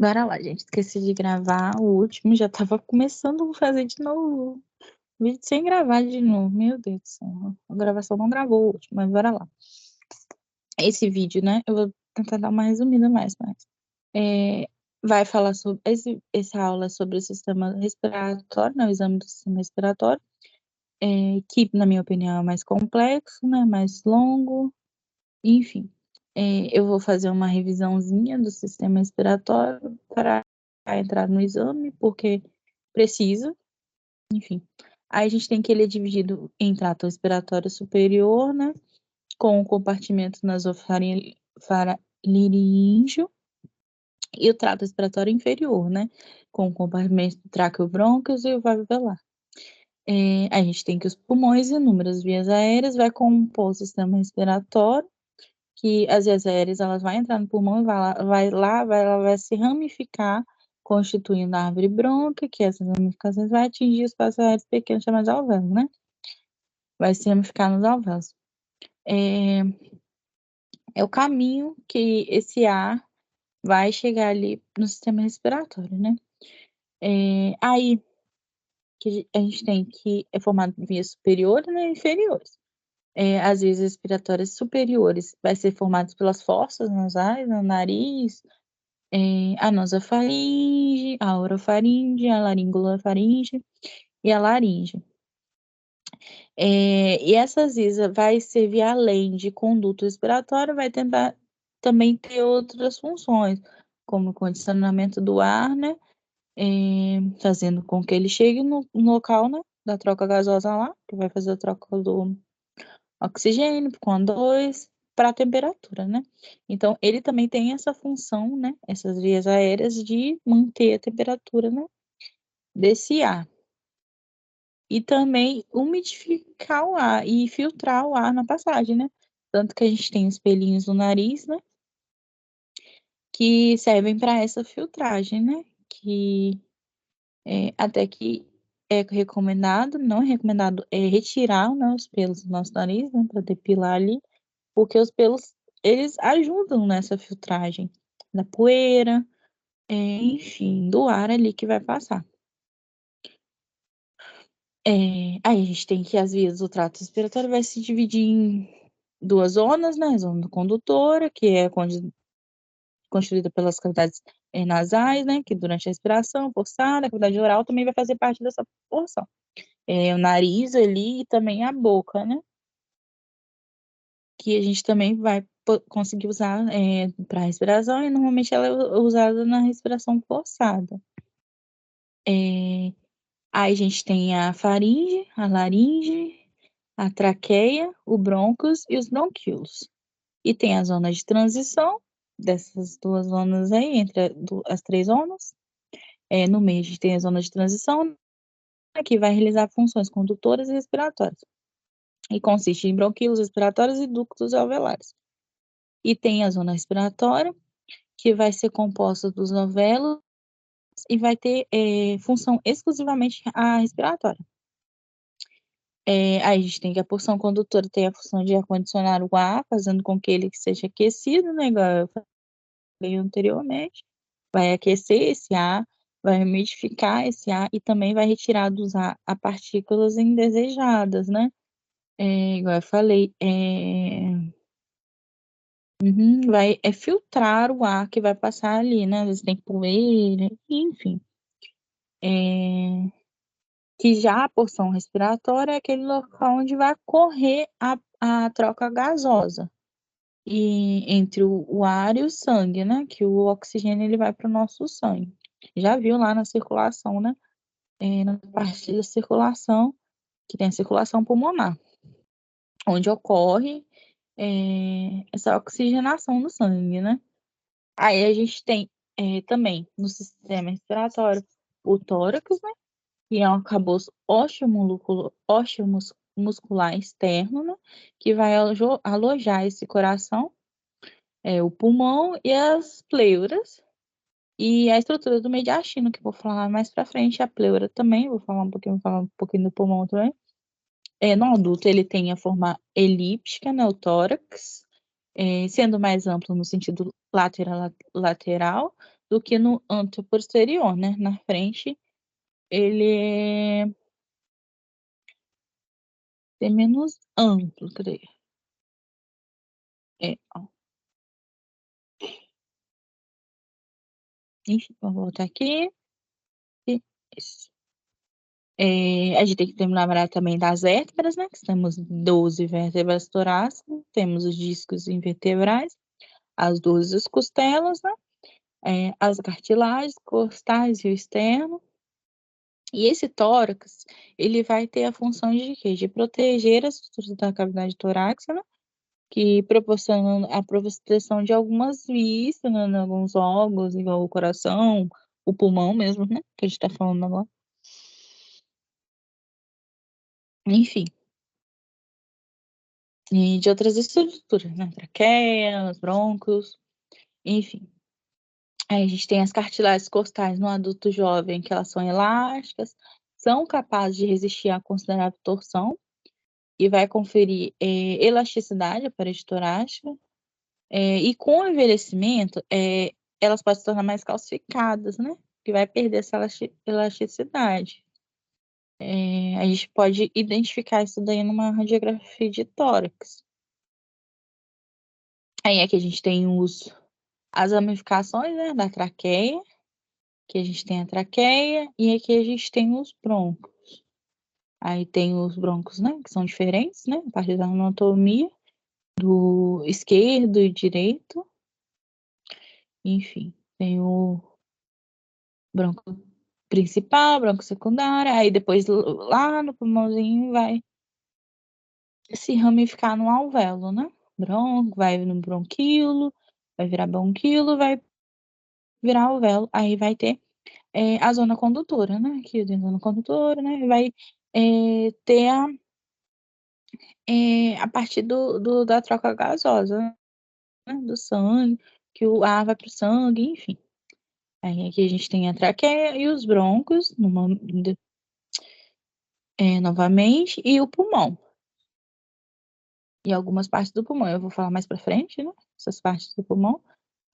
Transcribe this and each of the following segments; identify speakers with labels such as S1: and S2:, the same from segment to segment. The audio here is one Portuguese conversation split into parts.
S1: Bora lá, gente. Esqueci de gravar o último, já tava começando a fazer de novo. Vídeo sem gravar de novo. Meu Deus do céu. A gravação não gravou o último, mas bora lá. Esse vídeo, né? Eu vou tentar dar uma resumida mais. É, vai falar sobre. Essa aula é sobre o sistema respiratório, né? O exame do sistema respiratório. Que, na minha opinião, é mais complexo, né? Mais longo. Enfim. Eu vou fazer uma revisãozinha do sistema respiratório para entrar no exame, porque precisa, enfim. Aí a gente tem que ele é dividido em trato respiratório superior, né, com o compartimento nasofaríngeo e o trato respiratório inferior, né, com o compartimento traqueobronquios e o valvular. A gente tem que os pulmões e inúmeras vias aéreas vai compor o sistema respiratório, que as vias aéreas elas vão entrar no pulmão e vai se ramificar, constituindo a árvore brônquia, que essas ramificações vai atingir os espaços aéreos pequenos chamados alvéolos, né? Vai se ramificar nos alvéolos. É o caminho que esse ar vai chegar ali no sistema respiratório, né? Aí que a gente tem que é formado por vias superiores, né, e inferiores. As vias respiratórias superiores vai ser formadas pelas fossas nasais, no nariz, a nasofaringe, a orofaringe, a laringolofaringe e a laringe. E essas ISA vai servir além de conduto respiratório, vai tentar também ter outras funções, como o condicionamento do ar, né? Fazendo com que ele chegue no local, né, da troca gasosa lá, que vai fazer a troca do oxigênio com O2 para a temperatura, né? Então, ele também tem essa função, né, essas vias aéreas de manter a temperatura, né, desse ar. E também umidificar o ar e filtrar o ar na passagem, né? Tanto que a gente tem os pelinhos no nariz, né? Que servem para essa filtragem, né? Que até que é recomendado, não é recomendado, retirar, né, os pelos do nosso nariz, né? Para depilar ali, porque os pelos, eles ajudam nessa filtragem da poeira, enfim, do ar ali que vai passar. Aí a gente tem que as vias do trato respiratório vai se dividir em duas zonas, né? A zona condutora, que é constituída pelas cavidades nasais, né? Que durante a respiração forçada, a cavidade oral também vai fazer parte dessa porção. O nariz ali e também a boca, né? Que a gente também vai conseguir usar para respiração e normalmente ela é usada na respiração forçada. Aí a gente tem a faringe, a laringe, a traqueia, o brônquios e os bronquíolos. E tem a zona de transição dessas duas zonas aí, entre as três zonas. No meio a gente tem a zona de transição, né, que vai realizar funções condutoras e respiratórias. E consiste em bronquíolos respiratórios e ductos alveolares. E tem a zona respiratória, que vai ser composta dos alvéolos e vai ter função exclusivamente a respiratória. Aí a gente tem que a porção condutora tem a função de acondicionar o ar, fazendo com que ele seja aquecido, né, igual eu falei anteriormente. Vai aquecer esse ar, vai umidificar esse ar e também vai retirar dos ar a partículas indesejadas, né? Igual eu falei, vai filtrar o ar que vai passar ali, né? Às vezes tem poeira, enfim. Que já a porção respiratória é aquele local onde vai correr a troca gasosa entre o ar e o sangue, né? Que o oxigênio ele vai para o nosso sangue. Já viu lá na circulação, né? Na parte da circulação, que tem a circulação pulmonar, onde ocorre essa oxigenação no sangue, né? Aí a gente tem também no sistema respiratório o tórax, né? Que é um arcabouço ósseo-muscular externo, né? Que vai alojar esse coração, o pulmão e as pleuras. E a estrutura do mediastino, que eu vou falar mais pra frente, a pleura também, vou falar um pouquinho do pulmão também. No adulto, ele tem a forma elíptica, né, o tórax, sendo mais amplo no sentido lateral do que no anteposterior, né? Na frente, ele é menos amplo, creio. Ó. Enfim, vou voltar aqui. Isso. A gente tem que lembrar também das vértebras, né? Que temos 12 vértebras torácicas, temos os discos invertebrais, as 12 costelas, né? As cartilagens, costais e o externo. E esse tórax, ele vai ter a função de quê? De proteger as estruturas da cavidade torácica, né? Que proporciona a proteção de algumas vias, né? Alguns órgãos, igual o coração, o pulmão mesmo, né? Que a gente está falando agora. Enfim. E de outras estruturas, né? Traqueia, os brônquios, enfim. Aí a gente tem as cartilagens costais no adulto jovem, que elas são elásticas, são capazes de resistir à considerável torção e vai conferir elasticidade à parede torácica. E com o envelhecimento, elas podem se tornar mais calcificadas, né? Que vai perder essa elasticidade. A gente pode identificar isso daí numa radiografia de tórax. Aí aqui a gente tem as ramificações, né, da traqueia, que a gente tem a traqueia, e aqui a gente tem os brônquios. Aí tem os brônquios, né, que são diferentes, né, a partir da anatomia, do esquerdo e direito. Enfim, tem o bronco principal, bronco secundário, aí depois lá no pulmãozinho vai se ramificar no alvéolo, né? Bronco, vai no bronquíolo, vai virar bronquíolo, vai virar alvéolo, aí vai ter a zona condutora, né? Aqui dentro da zona condutora, né? Vai ter a partir da troca gasosa, né? Do sangue, que o ar vai pro sangue, enfim. Aí aqui a gente tem a traqueia e os broncos, novamente, e o pulmão. E algumas partes do pulmão. Eu vou falar mais pra frente, né? Essas partes do pulmão.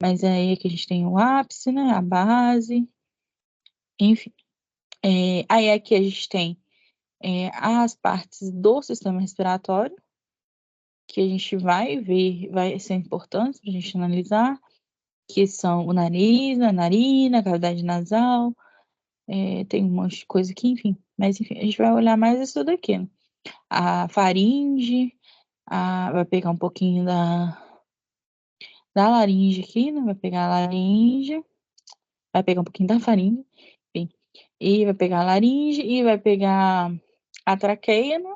S1: Mas aí aqui a gente tem o ápice, né? A base, enfim. Aí aqui a gente tem as partes do sistema respiratório, que a gente vai ver, vai ser importante para a gente analisar, que são o nariz, a narina, a cavidade nasal, tem um monte de coisa aqui, enfim. Mas enfim, a gente vai olhar mais isso daqui, né? A faringe, vai pegar um pouquinho da laringe aqui, né? Vai pegar a laringe, vai pegar um pouquinho da faringe, enfim. E vai pegar a laringe e vai pegar a traqueia, né?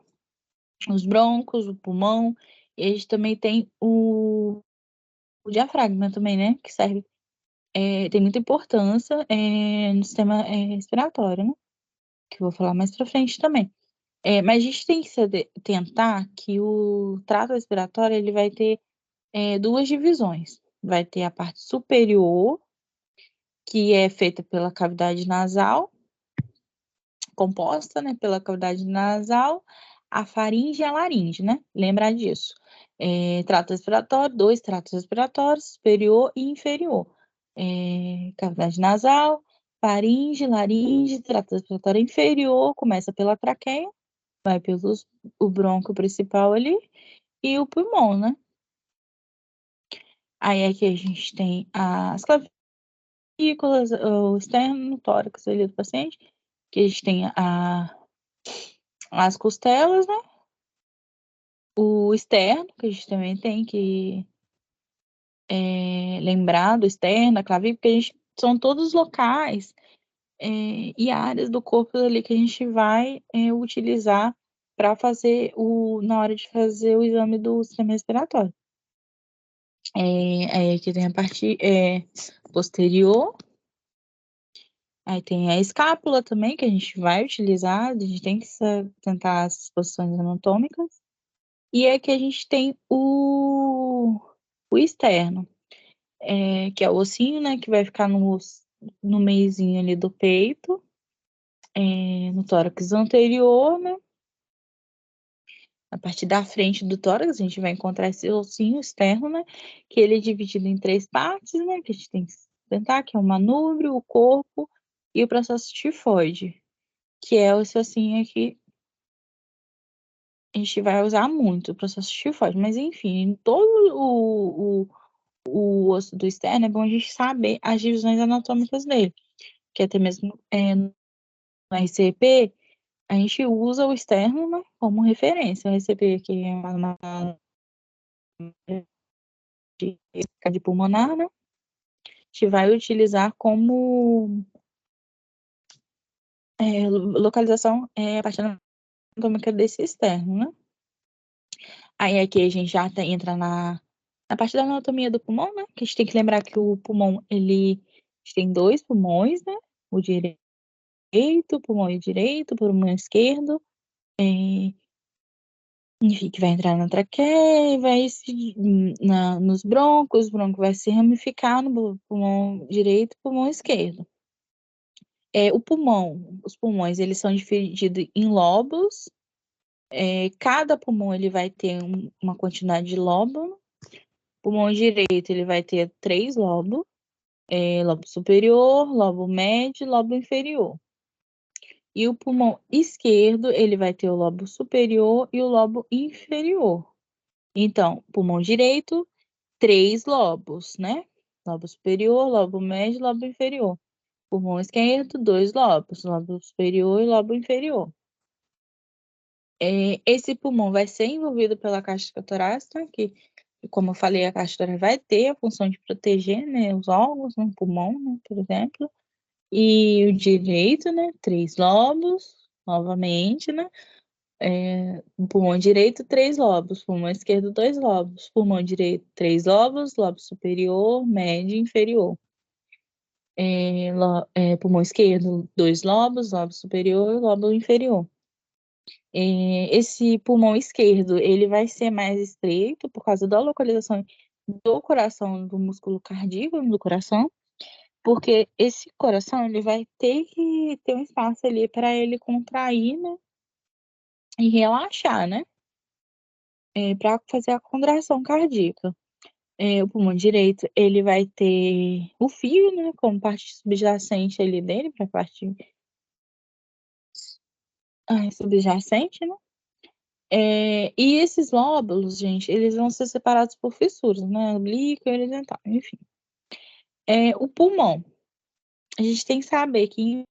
S1: Os broncos, o pulmão. E a gente também tem o diafragma também, né? Que serve, tem muita importância no sistema respiratório, né? Que eu vou falar mais pra frente também. Mas a gente tem que tentar que o trato respiratório ele vai ter duas divisões. Vai ter a parte superior, que é feita pela cavidade nasal, composta, né, pela cavidade nasal, a faringe e a laringe, né? Lembrar disso. Trato respiratório, dois tratos respiratórios, superior e inferior. Cavidade nasal, faringe, laringe, trato respiratório inferior, começa pela traqueia, vai pelo o bronco principal ali e o pulmão, né? Aí aqui a gente tem as clavículas, o externo, o tórax ali do paciente, que a gente tem as costelas, né? O externo, que a gente também tem que lembrar do externo, a clavícula, porque são todos locais e áreas do corpo ali que a gente vai utilizar para fazer na hora de fazer o exame do sistema respiratório. Aí aqui tem a parte posterior. Aí tem a escápula também, que a gente vai utilizar, a gente tem que tentar as posições anatômicas. E aqui a gente tem o externo, que é o ossinho, né, que vai ficar no meiozinho ali do peito, no tórax anterior, né? A partir da frente do tórax, a gente vai encontrar esse ossinho externo, né? Que ele é dividido em três partes, né? Que a gente tem sustentar, que é o manúbrio, o corpo e o processo tifoide, que é esse ossinho aqui. A gente vai usar muito o processo tifoide, mas enfim, em todo o osso do externo é bom a gente saber as divisões anatômicas dele, que até mesmo no RCP a gente usa o externo, né, como referência. O RCP aqui é uma de pulmonar, né? A gente vai utilizar como localização a parte anatômica desse externo, né? Aí aqui a gente já entra na parte da anatomia do pulmão, né? Que a gente tem que lembrar que o pulmão, a gente tem dois pulmões, né? O direito, pulmão direito, pulmão esquerdo, enfim, que vai entrar na traqueia e vai nos broncos, o bronco vai se ramificar no pulmão direito e pulmão esquerdo. Os pulmões, eles são divididos em lóbulos. Cada pulmão ele vai ter uma quantidade de lóbulo. Pulmão direito ele vai ter 3 lóbulos, lobo superior, lobo médio, lobo inferior. E o pulmão esquerdo ele vai ter o lobo superior e o lobo inferior. Então, pulmão direito, 3 lobos, né? Lobo superior, lobo médio, lobo inferior. Pulmão esquerdo, 2 lobos, lobo superior e lobo inferior. Esse pulmão vai ser envolvido pela caixa torácica, que, como eu falei, a caixa torácica vai ter a função de proteger, né, os órgãos, né, o pulmão, né, por exemplo. E o direito, né, 3 lobos, novamente, né, o pulmão direito, 3 lobos, pulmão esquerdo, 2 lobos, pulmão direito, 3 lobos, lobo superior, médio e inferior. Pulmão esquerdo, 2 lobos, lobo superior e lobo inferior. Esse pulmão esquerdo, ele vai ser mais estreito por causa da localização do coração, do músculo cardíaco do coração, porque esse coração, ele vai ter que ter um espaço ali para ele contrair, né, e relaxar, né, para fazer a contração cardíaca. O pulmão direito, ele vai ter o fio, né, como parte subjacente ali dele, para a parte subjacente, né? E esses lóbulos, gente, eles vão ser separados por fissuras, né? Oblíqua e horizontal, enfim. O pulmão. A gente tem que saber que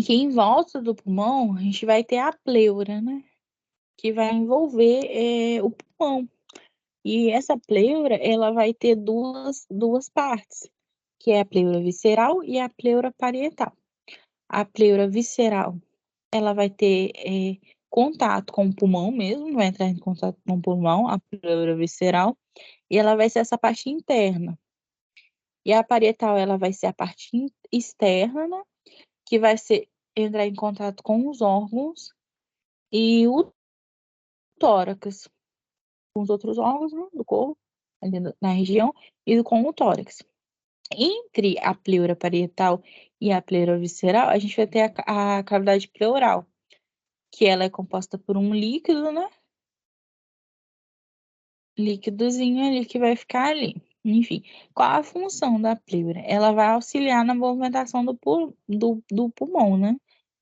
S1: em volta do pulmão a gente vai ter a pleura, né? Que vai envolver o pulmão. E essa pleura, ela vai ter duas partes, que é a pleura visceral e a pleura parietal. A pleura visceral, ela vai ter contato com o pulmão mesmo, vai entrar em contato com o pulmão, a pleura visceral, e ela vai ser essa parte interna. E a parietal, ela vai ser a parte externa, que vai entrar em contato com os órgãos, e o tórax, com os outros órgãos, né, do corpo, ali na região, e com o tórax. Entre a pleura parietal e a pleura visceral, a gente vai ter a cavidade pleural, que ela é composta por um líquido, né? Líquidozinho ali que vai ficar ali. Enfim, qual a função da pleura? Ela vai auxiliar na movimentação do pulmão, né?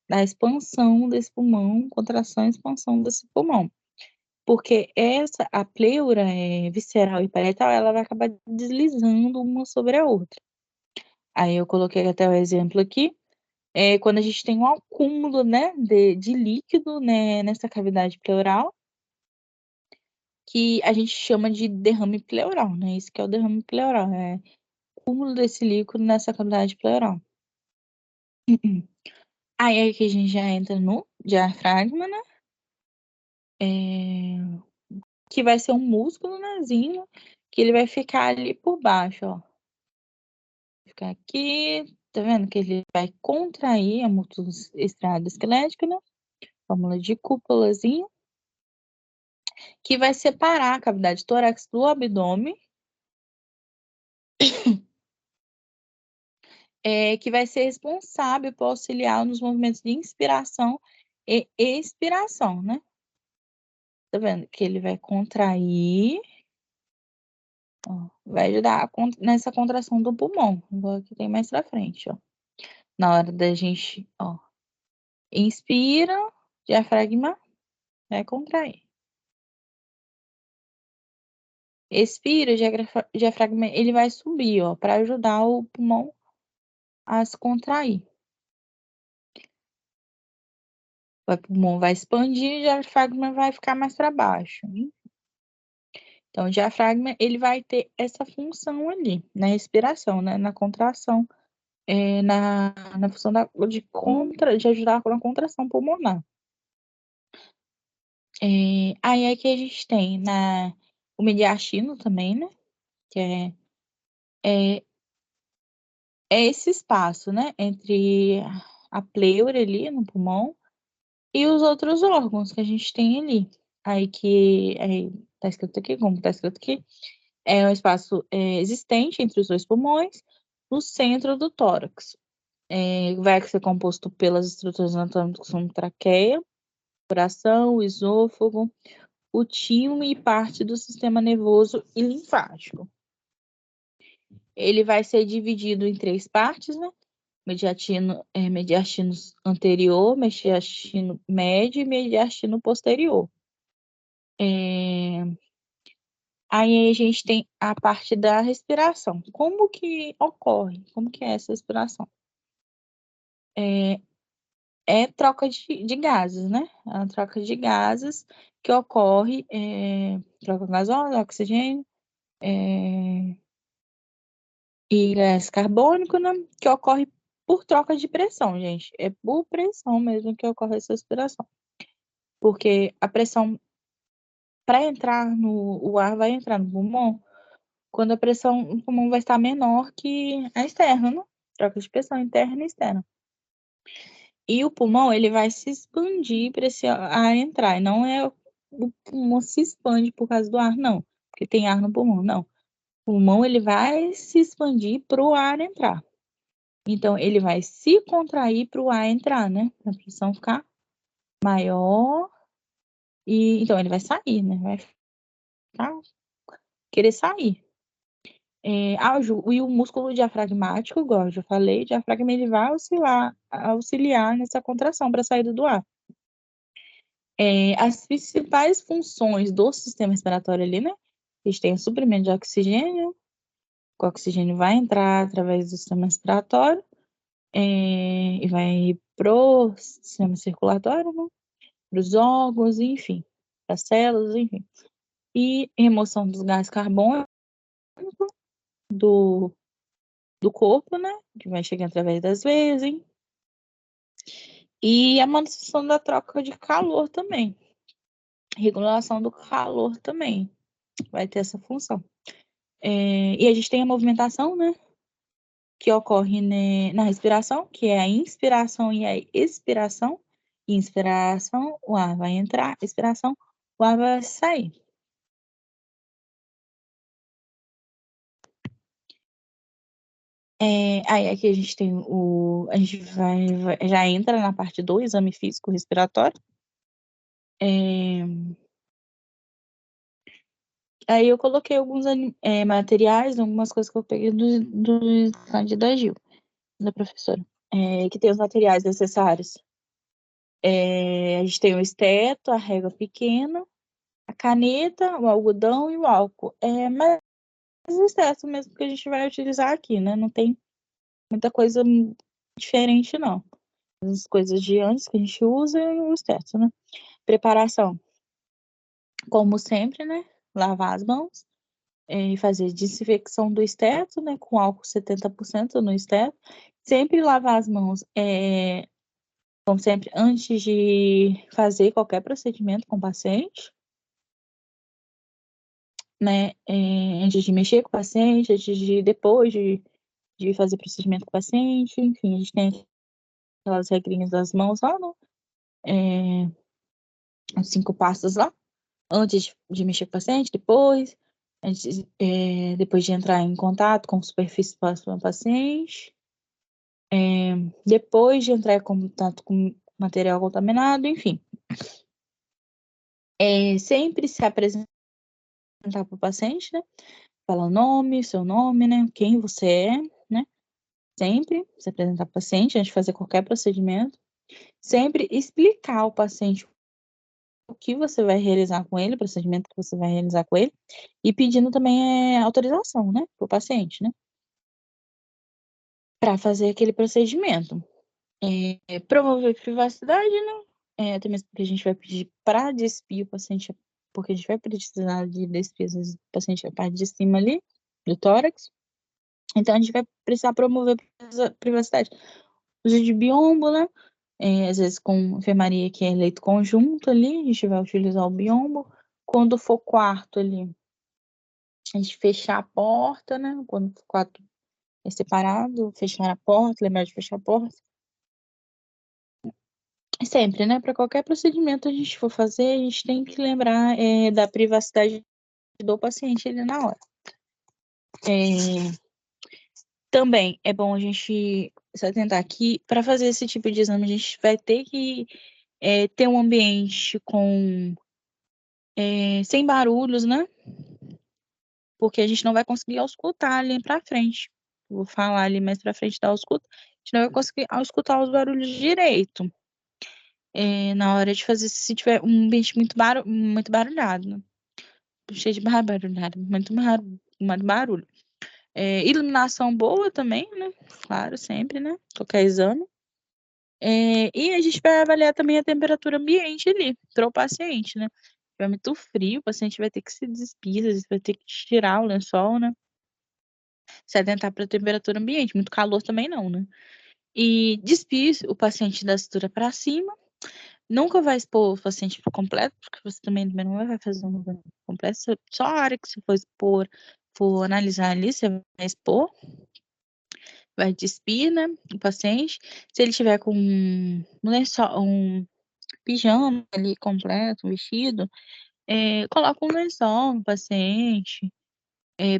S1: Da expansão desse pulmão, contração e expansão desse pulmão. Porque a pleura visceral e parietal, ela vai acabar deslizando uma sobre a outra. Aí eu coloquei até o exemplo aqui. Quando a gente tem um acúmulo, né, de líquido, né, nessa cavidade pleural, que a gente chama de derrame pleural, né? Isso que é o derrame pleural, é o acúmulo desse líquido nessa cavidade pleural. Aí aqui a gente já entra no diafragma, né? Que vai ser um músculo, nézinho, que ele vai ficar ali por baixo, ó. Ficar aqui, tá vendo? Que ele vai contrair a músculo estriado esquelético, né? Fórmula de cúpulazinha, que vai separar a cavidade torácica do abdômen, que vai ser responsável por auxiliar nos movimentos de inspiração e expiração, né? Tá vendo? Que ele vai contrair Ó, vai ajudar nessa contração do pulmão, igual que tem mais pra frente, ó. Na hora da gente, ó, inspira, diafragma vai contrair. Expira, o diafragma ele vai subir, ó, para ajudar o pulmão a se contrair. O pulmão vai expandir, o diafragma vai ficar mais para baixo. Então, o diafragma ele vai ter essa função ali, na respiração, né, na contração, na função de ajudar na contração pulmonar. Aí aqui a gente tem o mediastino também, né, que é esse espaço, né, entre a pleura ali no pulmão e os outros órgãos que a gente tem ali. Aí tá escrito aqui, como tá escrito aqui, é um espaço existente entre os dois pulmões, no centro do tórax. Vai ser composto pelas estruturas anatômicas como traqueia, coração, esôfago, o timo e parte do sistema nervoso e linfático. Ele vai ser dividido em 3 partes, né? Mediastino anterior, mediastino médio e mediastino posterior. Aí a gente tem a parte da respiração. Como que ocorre? Como que é essa respiração? É troca de gases, né? É a troca de gases que ocorre, troca gasosa, oxigênio, e gás carbônico, né? Que ocorre por troca de pressão, gente. É por pressão mesmo que ocorre essa respiração. Porque a pressão para entrar o ar vai entrar no pulmão quando a pressão no pulmão vai estar menor que a externa, né? Troca de pressão interna e externa. E o pulmão, ele vai se expandir para esse ar entrar. E não é o pulmão se expande por causa do ar, não. Porque tem ar no pulmão, não. O pulmão, ele vai se expandir para o ar entrar. Então, ele vai se contrair para o ar entrar, né? Para a pressão ficar maior. E então, ele vai sair, né? Vai ficar, querer sair. E o músculo diafragmático, igual eu já falei, o diafragma ele vai auxiliar nessa contração para a saída do ar. As principais funções do sistema respiratório ali, né? A gente tem o suprimento de oxigênio, o oxigênio vai entrar através do sistema respiratório e vai pro sistema circulatório, né? Para os órgãos, enfim, para as células, enfim. E remoção dos gases carbônicos do, do corpo, né? Que vai chegar através das veias, hein? E a manutenção da troca de calor também. Regulação do calor também vai ter essa função. E a gente tem a movimentação, né? Que ocorre na respiração, que é a inspiração e a expiração. Inspiração, o ar vai entrar, expiração, o ar vai sair. Aí aqui a gente tem a gente já entra na parte do exame físico respiratório. Aí eu coloquei alguns materiais, algumas coisas que eu peguei do slide da Gil, da professora, que tem os materiais necessários. A gente tem o esteto, a régua pequena, a caneta, o algodão e o álcool. Mas o esteto mesmo que a gente vai utilizar aqui, né? Não tem muita coisa diferente, não. As coisas de antes que a gente usa e o esteto, né? Preparação. Como sempre, né? Lavar as mãos e fazer desinfecção do esteto, né? Com álcool 70% no esteto. Sempre lavar as mãos, como sempre, antes de fazer qualquer procedimento com o paciente. Né? Antes de mexer com o paciente, depois de fazer procedimento com o paciente, enfim, a gente tem aquelas regrinhas das mãos lá, né? Os 5 passos lá, antes de mexer com o paciente, depois de entrar em contato com superfície próxima ao paciente, depois de entrar em contato com material contaminado, enfim. Sempre se apresentar para o paciente, né? fala nome, seu nome, né? Quem você é, né? Sempre se apresentar ao paciente antes de fazer qualquer procedimento. Sempre explicar ao paciente o que você vai realizar com ele, o procedimento que você vai realizar com ele, e pedindo também autorização, né, para o paciente, né, para fazer aquele procedimento. Promover privacidade, né, até mesmo porque a gente vai pedir para despir o paciente, porque a gente vai precisar de despir, às vezes, o paciente a parte de cima ali, do tórax, então a gente vai precisar promover privacidade. Uso de biombo, né, às vezes com enfermaria que é leito conjunto ali, a gente vai utilizar o biombo. Quando for quarto ali, a gente fechar a porta, né? Quando o quarto é separado, fechar a porta, lembrar de fechar a porta. Sempre, né? Para qualquer procedimento a gente for fazer, a gente tem que lembrar da privacidade do paciente ali na hora. Também é bom a gente se atentar que para fazer esse tipo de exame a gente vai ter que ter um ambiente sem barulhos, né? Porque a gente não vai conseguir auscultar ali para frente. Vou falar ali mais para frente da ausculta, a gente não vai conseguir auscultar os barulhos direito. Na hora de fazer, se tiver um ambiente muito barulhado, né? Cheio de barulhado, muito barulho. Iluminação boa também, né? Claro, sempre, né? Qualquer exame. E a gente vai avaliar também a temperatura ambiente ali, para o paciente, né? Se tiver muito frio, o paciente vai ter que se despir, às vezes vai ter que tirar o lençol, né? Se atentar para a temperatura ambiente, muito calor também não, né? E despir o paciente da cintura para cima. Nunca vai expor o paciente por completo, porque você também não vai fazer um exame completo. Só a hora que você for expor, for analisar ali, você vai expor, vai despir, né, o paciente. Se ele tiver com um lençol, um pijama ali completo, um vestido, coloca um lençol no paciente,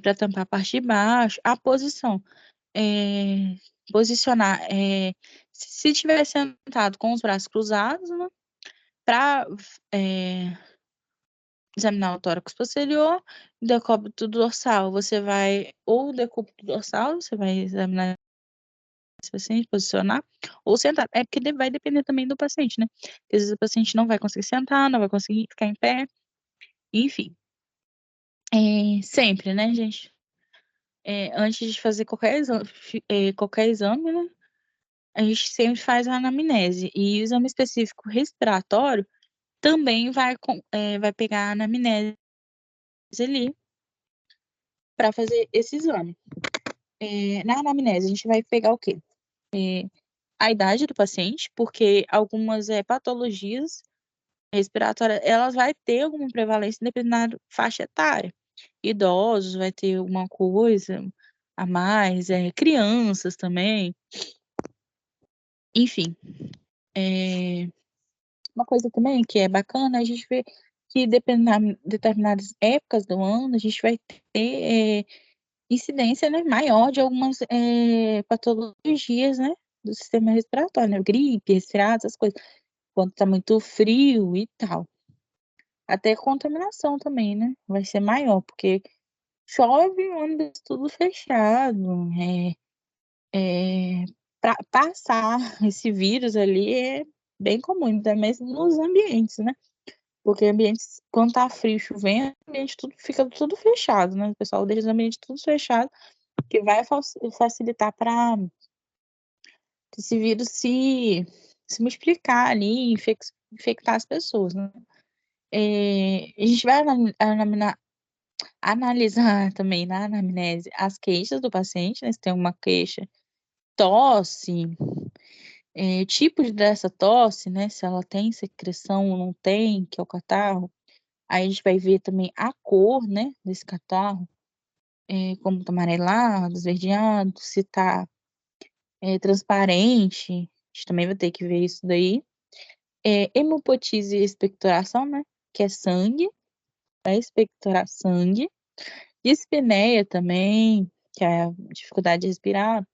S1: para tampar a parte de baixo. A posição. Posicionar, se estiver sentado com os braços cruzados, né, para examinar o tórax posterior, decúbito dorsal, você vai, ou decúbito dorsal, você vai examinar esse paciente, posicionar, ou sentar. É porque vai depender também do paciente, né? Às vezes o paciente não vai conseguir sentar, não vai conseguir ficar em pé, enfim. Sempre, né, gente? Antes de fazer qualquer exame, né? A gente sempre faz a anamnese. E o exame específico respiratório também vai pegar a anamnese ali para fazer esse exame. Na anamnese, a gente vai pegar o quê? A idade do paciente, porque algumas patologias respiratórias, elas vai ter alguma prevalência em determinada faixa etária. Idosos vai ter alguma coisa a mais, crianças também. Enfim, uma coisa também que é bacana, a gente vê que dependendo de determinadas épocas do ano, a gente vai ter incidência, né, maior de algumas patologias, né, do sistema respiratório, né, gripe, resfriado, essas coisas, quando tá muito frio e tal. Até contaminação também, né, vai ser maior, porque chove, ônibus tudo fechado, pra passar esse vírus ali é bem comum, ainda mais nos ambientes, né, porque ambientes, quando tá frio, chovendo, o ambiente fica tudo fechado, né, o pessoal deixa os ambientes tudo fechado, que vai facilitar para esse vírus se multiplicar ali, infectar as pessoas, né. A gente vai analisar também na anamnese as queixas do paciente, né, se tem uma queixa, tosse, tipo dessa tosse, né, se ela tem secreção ou não tem, que é o catarro. Aí a gente vai ver também a cor, né, desse catarro, como tá amarelado, esverdeado, se tá transparente, a gente também vai ter que ver isso daí. Hemopotise e expectoração, né, que é sangue, vai expectorar sangue. Dispneia também, que é a dificuldade de respirar.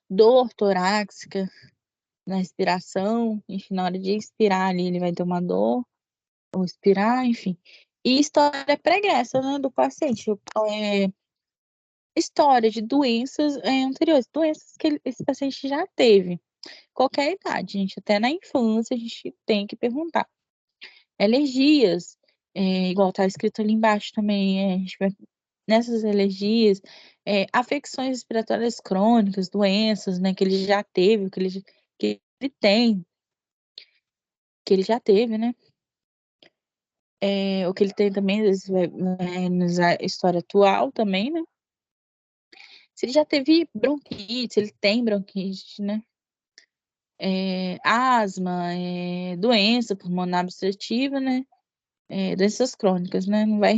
S1: Dor torácica na respiração, enfim, na hora de expirar ali ele vai ter uma dor, ou expirar, enfim. E história pregressa, né, do paciente. História de doenças anteriores, doenças que esse paciente já teve. Qualquer idade, gente, até na infância a gente tem que perguntar. Alergias, igual tá escrito ali embaixo também, a gente vai nessas alergias, afecções respiratórias crônicas, doenças, né, que ele já teve, que ele tem, que ele já teve, né? O que ele tem também, às vezes, vai nos a história atual também, né? Se ele já teve bronquite, se ele tem bronquite, né? Asma, doença pulmonar obstrutiva, né? Doenças crônicas, né? Não vai,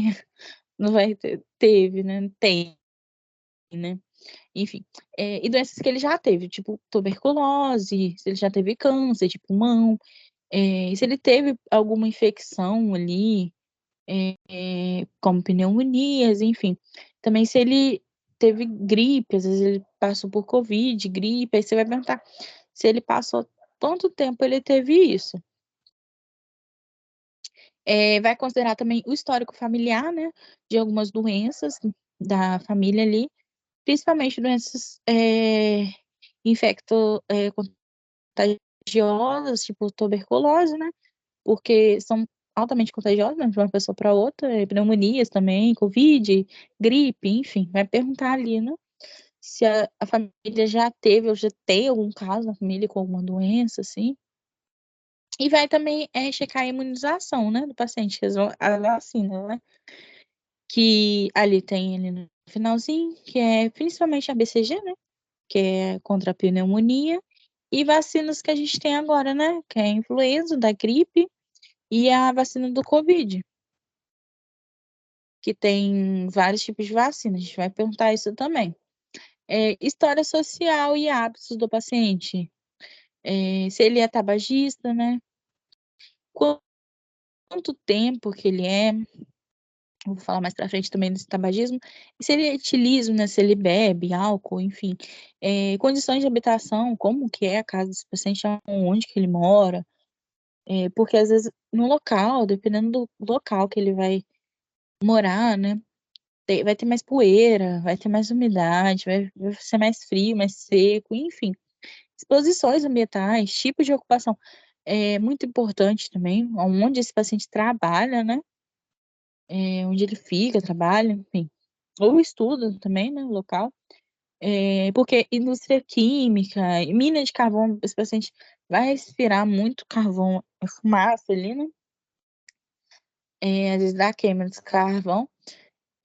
S1: não vai ter, teve, né? Tem, né? Enfim. E doenças que ele já teve, tipo tuberculose, se ele já teve câncer de pulmão, se ele teve alguma infecção ali, como pneumonias, enfim. Também se ele teve gripe, às vezes ele passou por Covid, gripe, aí você vai perguntar se ele passou quanto tempo ele teve isso. Vai considerar também o histórico familiar, né, de algumas doenças da família ali, principalmente doenças contagiosas, tipo tuberculose, né, porque são altamente contagiosas, né, de uma pessoa para outra, pneumonias também, Covid, gripe, enfim, vai perguntar ali, né, se a família já teve ou já tem algum caso na família com alguma doença, assim. E vai também checar a imunização, né, do paciente, a vacina, né, que ali tem ali no finalzinho, que é principalmente a BCG, né, que é contra a pneumonia, e vacinas que a gente tem agora, né, que é a influenza, da gripe e a vacina do Covid, que tem vários tipos de vacina, a gente vai perguntar isso também. História social e hábitos do paciente, se ele é tabagista, né, quanto tempo que ele é, vou falar mais pra frente também desse tabagismo, e se ele é etilismo, né, se ele bebe álcool, enfim. Condições de habitação, como que é a casa desse paciente, onde que ele mora, porque às vezes no local, dependendo do local que ele vai morar, né, vai ter mais poeira, vai ter mais umidade, vai ser mais frio, mais seco, enfim. Exposições ambientais, tipo de ocupação, é muito importante também, aonde esse paciente trabalha, né, onde ele fica, trabalha, enfim. Ou estuda também, né, o local. Porque indústria química, mina de carvão, esse paciente vai respirar muito carvão, fumaça ali, né? Às vezes dá queima de carvão.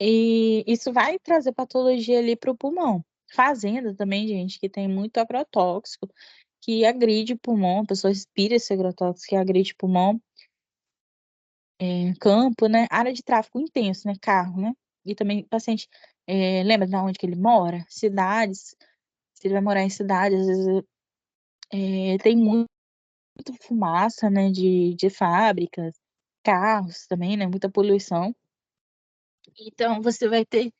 S1: E isso vai trazer patologia ali para o pulmão. Fazenda também, gente, que tem muito agrotóxico, que agride o pulmão, a pessoa respira esse agrotóxico que agride o pulmão. Campo, né? Área de tráfego intenso, né? Carro, né? E também paciente, lembra de onde que ele mora? Cidades, se ele vai morar em cidade, às vezes tem muito fumaça, né? De fábricas, carros também, né? Muita poluição. Então você vai ter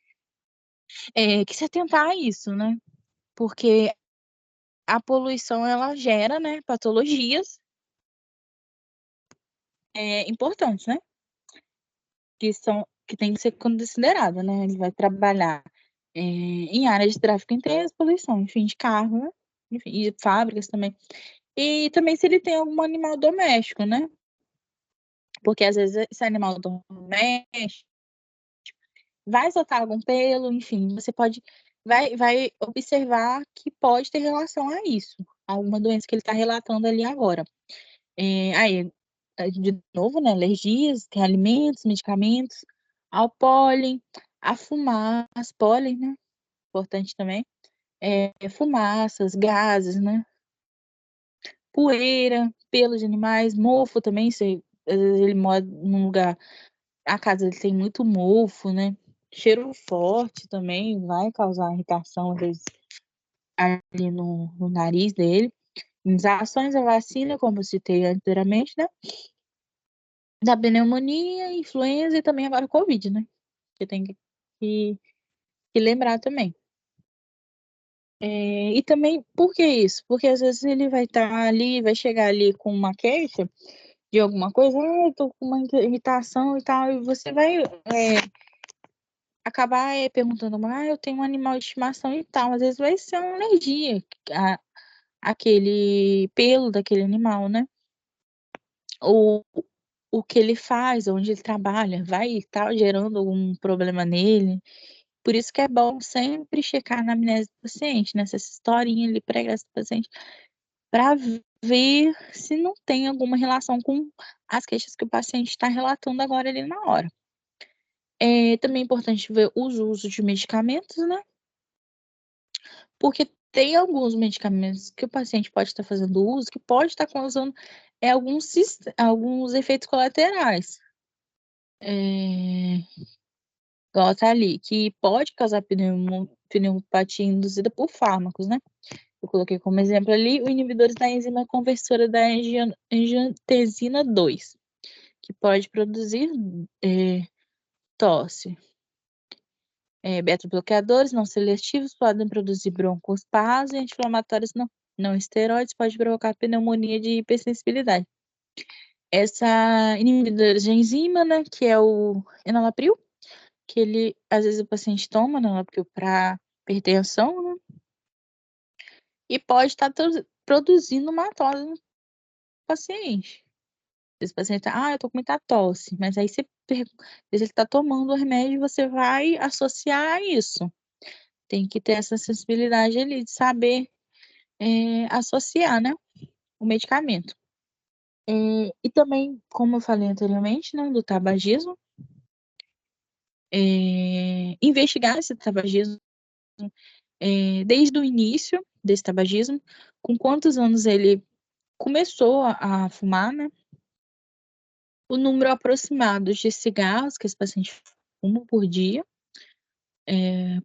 S1: que se atentar a isso, né? Porque a poluição ela gera, né? Patologias importantes, né? Que tem que ser considerada, né? Ele vai trabalhar em área de tráfego intenso, poluição, enfim, de carro, né? Enfim, e de fábricas também. E também se ele tem algum animal doméstico, né? Porque às vezes esse animal doméstico vai soltar algum pelo, enfim, você vai observar que pode ter relação a isso, alguma doença que ele está relatando ali agora. Aí, de novo, né, alergias, tem alimentos, medicamentos, ao pólen, a fumaça, pólen, né, importante também, fumaças, gases, né, poeira, pelos de animais, mofo também, se às vezes ele mora num lugar, a casa dele tem muito mofo, né, cheiro forte também vai causar irritação, às vezes, ali no nariz dele. Imunizações, a vacina, como eu citei anteriormente, né, da pneumonia, influenza e também agora o Covid, né, que tem que que lembrar também. E também, por que isso? Porque às vezes ele vai estar ali, vai chegar ali com uma queixa, de alguma coisa, eu tô com uma irritação e tal, e você vai acabar perguntando, eu tenho um animal de estimação e tal, às vezes vai ser uma alergia, a, aquele pelo daquele animal, né? Ou o que ele faz, onde ele trabalha, vai estar gerando algum problema nele. Por isso que é bom sempre checar na amnésia do paciente, nessa historinha ali prévia do paciente, para ver se não tem alguma relação com as queixas que o paciente está relatando agora ali na hora. É também importante ver os usos de medicamentos, né? Porque tem alguns medicamentos que o paciente pode estar fazendo uso, que pode estar causando alguns efeitos colaterais. Igual tá ali, que pode causar pneumopatia induzida por fármacos, né? Eu coloquei como exemplo ali o inibidores da enzima conversora da angiotensina 2, que pode produzir tosse. Beta-bloqueadores não seletivos podem produzir broncoespasmo e anti-inflamatórios não esteroides pode provocar pneumonia de hipersensibilidade. Essa inibidora de enzima, né, que é o enalapril, que ele, às vezes o paciente toma enalapril para hipertensão, né, e pode estar produzindo uma tosse no paciente. Esse paciente tá, eu tô com muita tosse, mas aí você pergunta, se ele tá tomando o remédio, você vai associar a isso. Tem que ter essa sensibilidade ali de saber associar, né, o medicamento. E também, como eu falei anteriormente, né, do tabagismo, investigar esse tabagismo desde o início desse tabagismo, com quantos anos ele começou a fumar, né? O número aproximado de cigarros que esse paciente fuma por dia,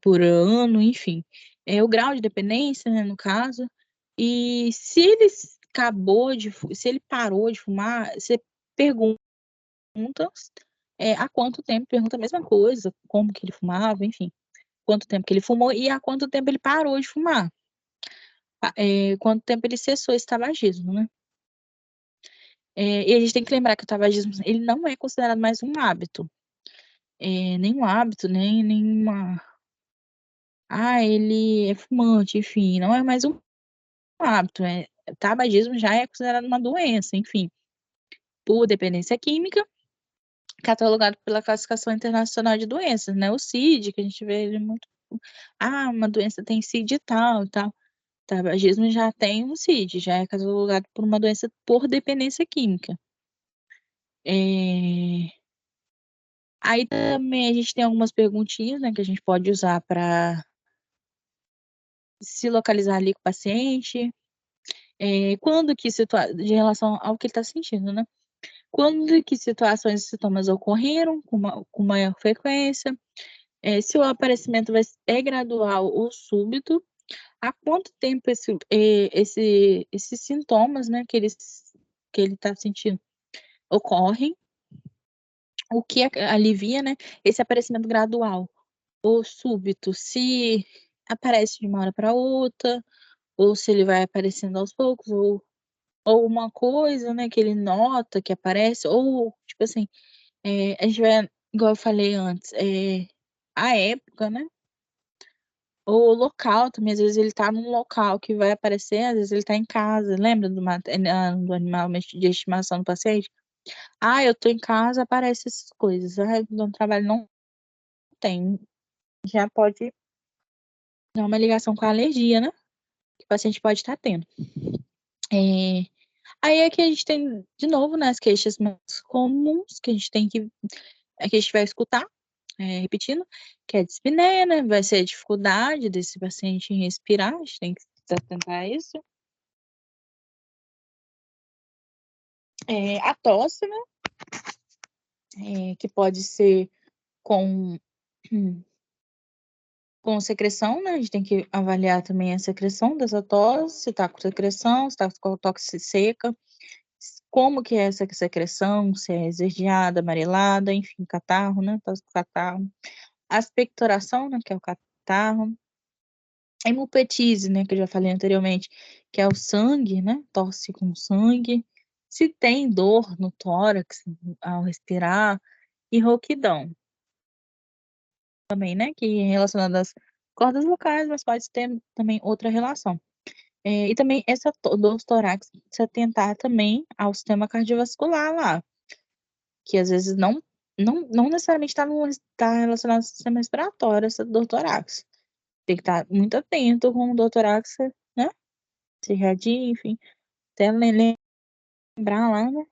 S1: por ano, enfim. O grau de dependência, né, no caso. E se ele se ele parou de fumar, você pergunta há quanto tempo, pergunta a mesma coisa, como que ele fumava, enfim, quanto tempo que ele fumou e há quanto tempo ele parou de fumar. Quanto tempo ele cessou esse tabagismo, né? E a gente tem que lembrar que o tabagismo ele não é considerado mais um hábito. Nenhum hábito, nem nenhuma. Ele é fumante, enfim, não é mais um hábito. Tabagismo já é considerado uma doença, enfim, por dependência química, catalogado pela Classificação Internacional de Doenças, né? O CID, que a gente vê ele muito. Uma doença tem CID e tal, e tal. Tabagismo já tem um CID, já é catalogado por uma doença por dependência química. Aí também a gente tem algumas perguntinhas, né, que a gente pode usar para se localizar ali com o paciente. Quando que de relação ao que ele está sentindo, né? Quando que situações e sintomas ocorreram com maior frequência, se o aparecimento é gradual ou súbito, há quanto tempo esses sintomas, né, que ele está sentindo ocorrem, o que alivia, né, esse aparecimento gradual ou súbito, se aparece de uma hora para outra, ou se ele vai aparecendo aos poucos, ou uma coisa, né, que ele nota que aparece, ou, tipo assim, a gente vai, igual eu falei antes, a época, né, ou o local também, às vezes ele tá num local que vai aparecer, às vezes ele tá em casa, lembra do animal de estimação do paciente? Eu tô em casa, aparece essas coisas, no trabalho não tem, já pode dar uma ligação com a alergia, né, que o paciente pode estar tendo. Aí é que a gente tem, de novo, né, as queixas mais comuns que a gente tem que a gente vai escutar, repetindo, que é a dispneia, né, vai ser a dificuldade desse paciente em respirar, a gente tem que se atentar a isso. A tosse, né, que pode ser com com secreção, né, a gente tem que avaliar também a secreção dessa tosse, se tá com secreção, se tá com tosse seca, como que é essa secreção, se é esverdeada, amarelada, enfim, catarro, né, tosse com catarro. A expectoração, né, que é o catarro. A hemopetise, né, que eu já falei anteriormente, que é o sangue, né, tosse com sangue. se tem dor no tórax ao respirar e rouquidão também, né, que é relacionada às cordas vocais, mas pode ter também outra relação. E também essa dor torácica se atentar também ao sistema cardiovascular lá, que às vezes não necessariamente tá relacionado ao sistema respiratório, essa dor torácica. Tem que estar muito atento com dor torácica, né, cirradia, enfim, até lembrar lá, né,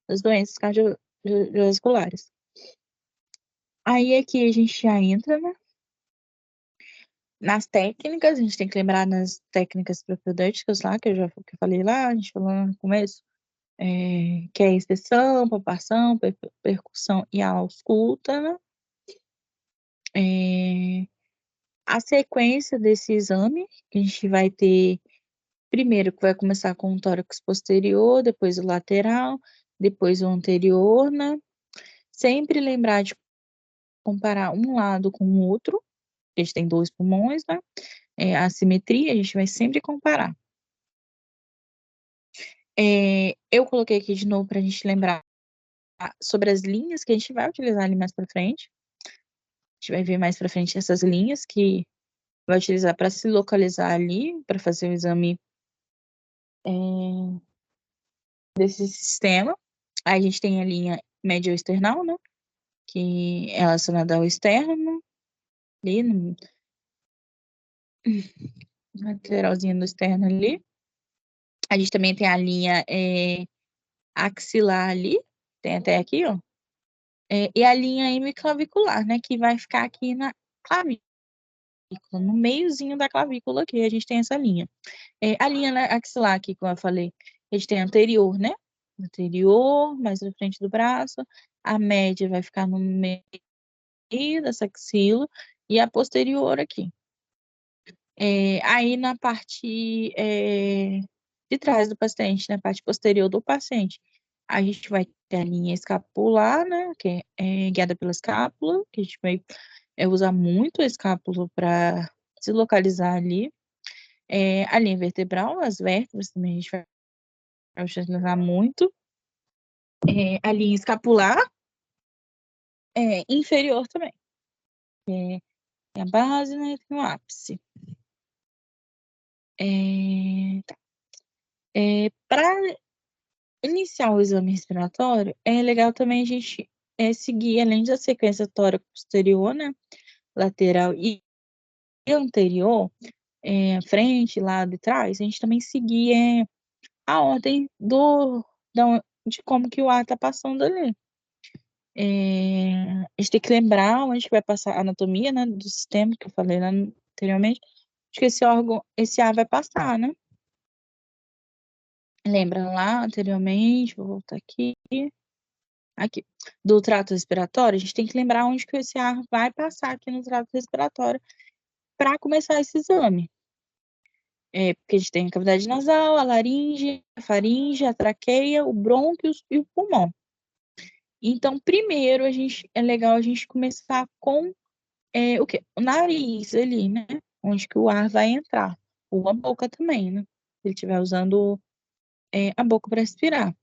S1: das doenças cardiovasculares. Aí aqui a gente já entra, né, nas técnicas, a gente tem que lembrar nas técnicas propedêuticas lá, que eu falei lá, a gente falou no começo, que é a extensão, palpação, percussão e a ausculta, né? A sequência desse exame, que a gente vai ter, primeiro que vai começar com o tórax posterior, depois o lateral, depois o anterior, né? Sempre lembrar de comparar um lado com o outro, a gente tem 2 pulmões, né? A simetria, a gente vai sempre comparar. Eu coloquei aqui de novo para a gente lembrar sobre as linhas que a gente vai utilizar ali mais para frente. A gente vai ver mais para frente essas linhas que vai utilizar para se localizar ali, para fazer o exame desse sistema. Aí a gente tem a linha médio-external, né? Que é relacionada ao externo, ali, na lateralzinha do externo ali. A gente também tem a linha axilar ali, tem até aqui, ó. E a linha hemiclavicular, né? Que vai ficar aqui na clavícula, no meiozinho da clavícula aqui, a gente tem essa linha. A linha, né, axilar aqui, como eu falei, a gente tem a anterior, né? Anterior, mais na frente do braço. A média vai ficar no meio dessa axila e a posterior aqui. Aí na parte de trás do paciente, na parte posterior do paciente, a gente vai ter a linha escapular, né? Que é guiada pela escápula, que a gente vai usar muito a escápula para se localizar ali. A linha vertebral, as vértebras também a gente vai utilizar muito. A linha escapular, inferior também. Tem a base, né, tem o ápice. Tá. Para iniciar o exame respiratório, é legal também a gente seguir, além da sequência tórax posterior, né, lateral e anterior, frente, lado e trás, a gente também seguir a ordem de como que o ar está passando ali. A gente tem que lembrar onde que vai passar a anatomia, né, do sistema que eu falei lá anteriormente, de que esse ar vai passar, né? Lembra lá anteriormente, vou voltar aqui, do trato respiratório, a gente tem que lembrar onde que esse ar vai passar aqui no trato respiratório para começar esse exame. Porque a gente tem a cavidade nasal, a laringe, a faringe, a traqueia, o brônquios e o pulmão. Então, primeiro, é legal a gente começar com o quê? O nariz ali, né? Onde que o ar vai entrar. Ou a boca também, né? Se ele estiver usando a boca para respirar.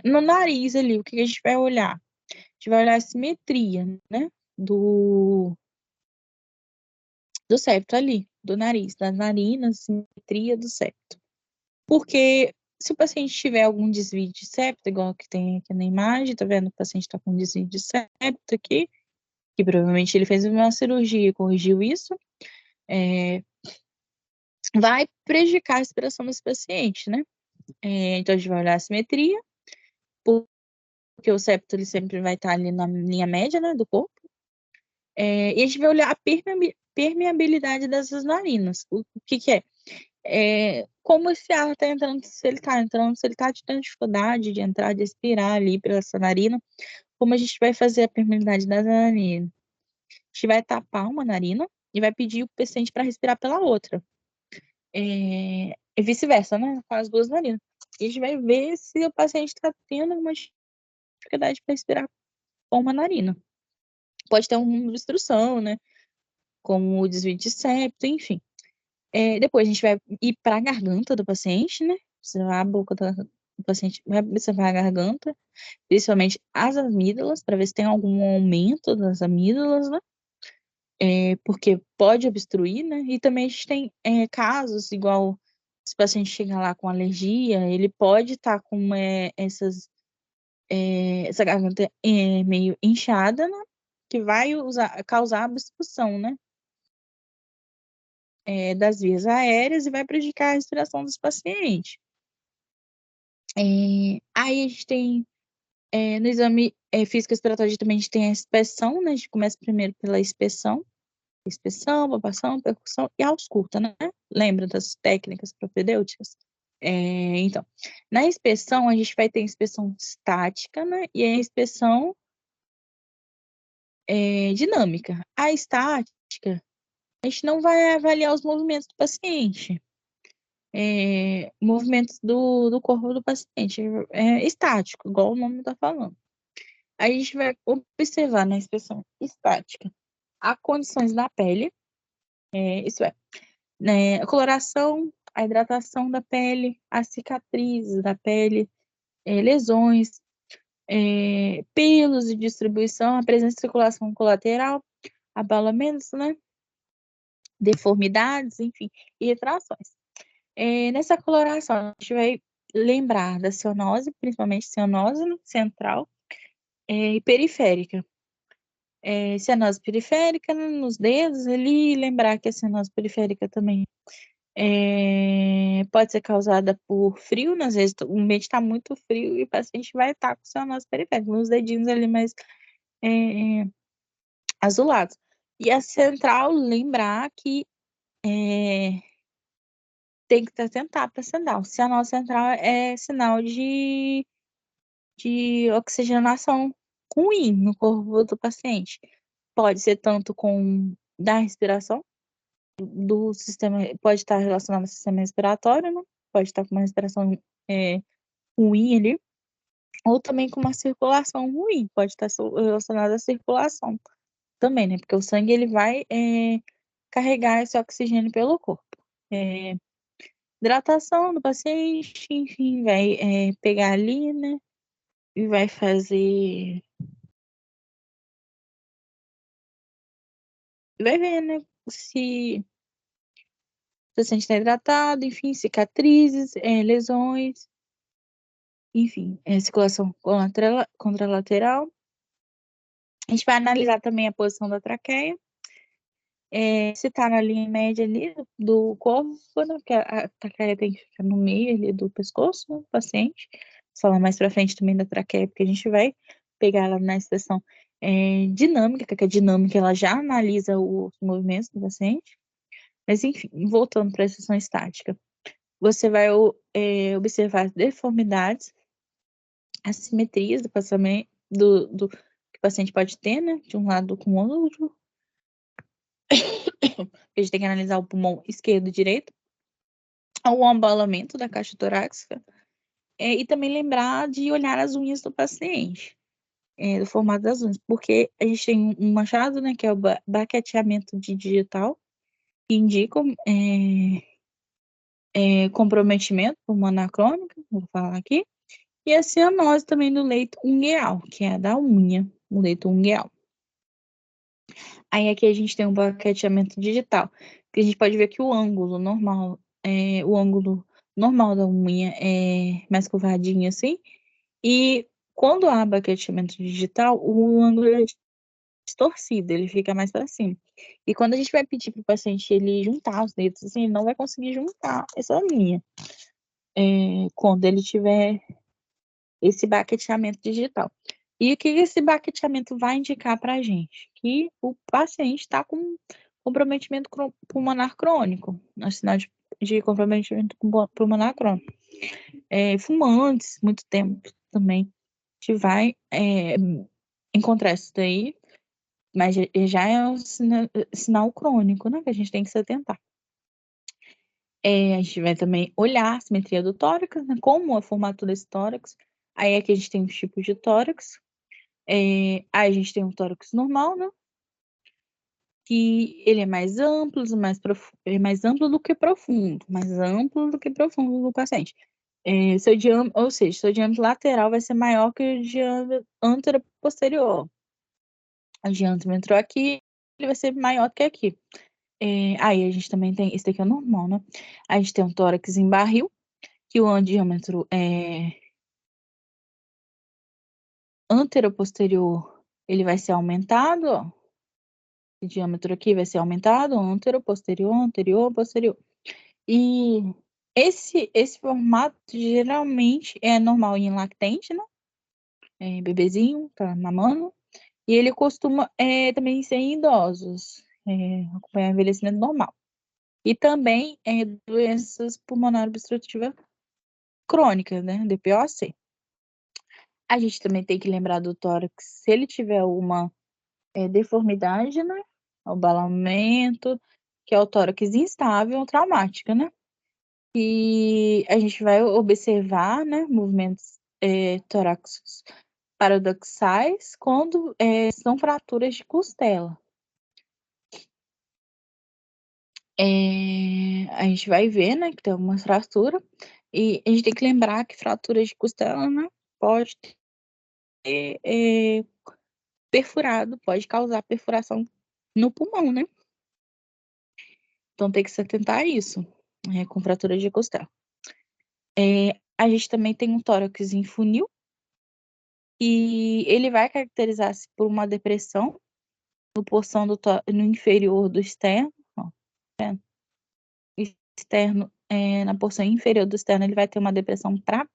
S1: No nariz ali, o que a gente vai olhar? A gente vai olhar a simetria, né? Do septo ali, do nariz, das narinas, simetria do septo. Porque se o paciente tiver algum desvio de septo, igual que tem aqui na imagem, tá vendo? O paciente está com desvio de septo aqui, que provavelmente ele fez uma cirurgia e corrigiu isso, vai prejudicar a respiração desse paciente, né? Então a gente vai olhar a simetria, porque o septo ele sempre vai estar ali na linha média, né, do corpo. E a gente vai olhar a permeabilidade dessas narinas. O que que é? Como esse ar está entrando, se ele está entrando, se ele está tendo dificuldade de entrar, de expirar ali pela essa narina, como a gente vai fazer a permeabilidade das narinas? A gente vai tapar uma narina e vai pedir o paciente para respirar pela outra. E vice-versa, né? Com as duas narinas. E a gente vai ver se o paciente está tendo alguma dificuldade para respirar com uma narina. Pode ter uma obstrução, né? Como o desvio de septo, enfim. Depois a gente vai ir para a garganta do paciente, né? observar a boca do paciente, vai observar a garganta, principalmente as amígdalas, para ver se tem algum aumento das amígdalas, né? Porque pode obstruir, né? E também a gente tem casos, igual se o paciente chega lá com alergia, ele pode estar com essa garganta meio inchada, né? Que vai causar obstrução, né? Das vias aéreas e vai prejudicar a respiração dos pacientes. Aí a gente tem, no exame físico respiratório, também a gente tem a inspeção, né? A gente começa primeiro pela inspeção, palpação, percussão e ausculta, né? Lembra das técnicas propedêuticas? Então, na inspeção, a gente vai ter a inspeção estática, né? E a inspeção dinâmica. A estática, a gente não vai avaliar os movimentos do paciente. Movimentos do corpo do paciente. Estático, igual o nome está falando. Aí a gente vai observar na inspeção estática as condições da pele, isso é, né, a coloração, a hidratação da pele, as cicatrizes da pele, lesões, pelos de distribuição, a presença de circulação colateral, abalamentos, né, deformidades, enfim, e retrações. Nessa coloração, a gente vai lembrar da cianose, principalmente cianose central e periférica. Cianose periférica, né, nos dedos ali, lembrar que a cianose periférica também pode ser causada por frio, né? Às vezes o ambiente está muito frio e o paciente vai estar com cianose periférica, nos dedinhos ali mais azulados. E a central, lembrar que tem que atentar para sinal. Cianose central é sinal de oxigenação ruim no corpo do paciente. Pode ser tanto com da respiração, do sistema, pode estar relacionado ao sistema respiratório, né? Pode estar com uma respiração ruim ali, ou também com uma circulação ruim, pode estar relacionado à circulação também, né? Porque o sangue ele vai carregar esse oxigênio pelo corpo. Hidratação do paciente, enfim, vai pegar ali, né? E vai fazer. Vai ver, né? Se o paciente está hidratado, enfim, cicatrizes, lesões, enfim, circulação contralateral. A gente vai analisar também a posição da traqueia, se está na linha média ali do corpo, né, porque a traqueia tem que ficar no meio ali do pescoço, né, do paciente. Vou falar mais para frente também da traqueia, porque a gente vai pegar ela na inspeção dinâmica, que a dinâmica ela já analisa os movimentos do paciente. Mas, enfim, voltando para a inspeção estática, você vai observar as deformidades, assimetrias do passamento, do que o paciente pode ter, né, de um lado com o outro. A gente tem que analisar o pulmão esquerdo e direito, o ambalamento da caixa torácica, e também lembrar de olhar as unhas do paciente, do formato das unhas, porque a gente tem um machado, né, que é o baqueteamento digital, que indica comprometimento pulmonar crônico, vou falar aqui, e a cianose também do leito ungueal, que é a da unha, o leito ungueal. Aí aqui a gente tem um baqueteamento digital, que a gente pode ver que o ângulo normal da unha é mais curvadinho assim, e quando há baqueteamento digital, o ângulo é distorcido, ele fica mais para cima. E quando a gente vai pedir para o paciente ele juntar os dedos, assim, ele não vai conseguir juntar essa linha, quando ele tiver esse baqueteamento digital. E o que esse baqueteamento vai indicar para a gente? Que o paciente está com comprometimento pulmonar crônico, sinal de comprometimento pulmonar crônico. Fumantes, muito tempo também, a gente vai encontrar isso daí, mas já é um sinal crônico, né, que a gente tem que se atentar. A gente vai também olhar a simetria do tórax, né, como é o formato desse tórax. Aí aqui a gente tem os tipos de tórax. Aí a gente tem um tórax normal, né? Que ele é mais amplo, mais amplo do que profundo, mais amplo do que profundo no paciente. Seu diâmetro, ou seja, seu diâmetro lateral vai ser maior que o diâmetro anteroposterior. O diâmetro aqui, ele vai ser maior que aqui. Aí a gente também tem, esse daqui é normal, né? A gente tem um tórax em barril, que o diâmetro anteroposterior, ele vai ser aumentado, ó. O diâmetro aqui vai ser aumentado, anteroposterior, anterior, posterior. E esse formato geralmente é normal em lactente, né? Bebezinho, tá mamando. E ele costuma também ser em idosos, acompanhar envelhecimento normal. E também doenças pulmonares obstrutivas crônicas, né? DPOC. A gente também tem que lembrar do tórax, se ele tiver uma deformidade, né? Abalamento, que é o tórax instável, traumática, né? E a gente vai observar, né, movimentos torácicos paradoxais quando são fraturas de costela. A gente vai ver, né, que tem algumas fraturas, e a gente tem que lembrar que fraturas de costela, né, pode ter perfurado, pode causar perfuração no pulmão, né? Então tem que se atentar a isso, com fratura de costela. A gente também tem um tórax em funil, e ele vai caracterizar-se por uma depressão no porção no inferior do externo, ó, tá vendo? Externo, na porção inferior do externo, ele vai ter uma depressão para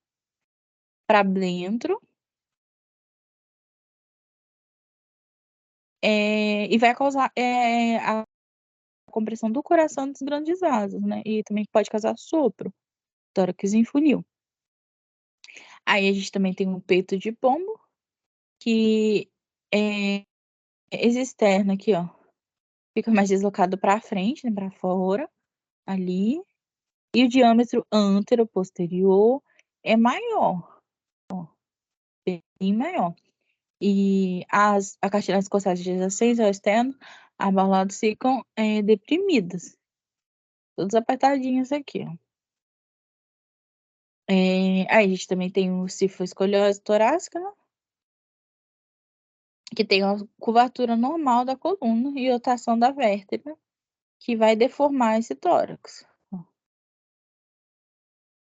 S1: dentro, e vai causar a compressão do coração dos grandes vasos, né? E também pode causar sopro, tórax em funil. Aí a gente também tem um peito de pombo, que esse externo aqui, ó, fica mais deslocado para frente, né, para fora, ali, e o diâmetro anteroposterior é maior, ó, bem maior. E a cartilagem costais adjacentes ao externo, abalados ficam deprimidas, todas apertadinhas aqui, ó. Aí a gente também tem o cifoescoliose torácica, né? Que tem a curvatura normal da coluna e rotação da vértebra, que vai deformar esse tórax.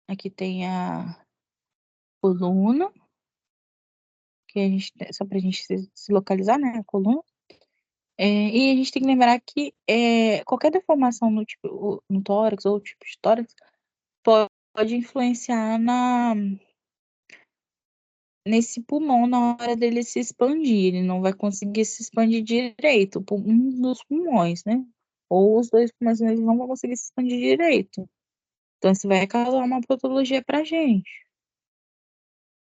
S1: Aqui tem a coluna, que a gente, só para a gente se localizar, né? A coluna. E a gente tem que lembrar que qualquer deformação no tórax ou tipo de tórax pode influenciar nesse pulmão na hora dele se expandir. Ele não vai conseguir se expandir direito, um dos pulmões, né? Ou os dois pulmões, eles não vão conseguir se expandir direito. Então, isso vai causar uma patologia pra gente.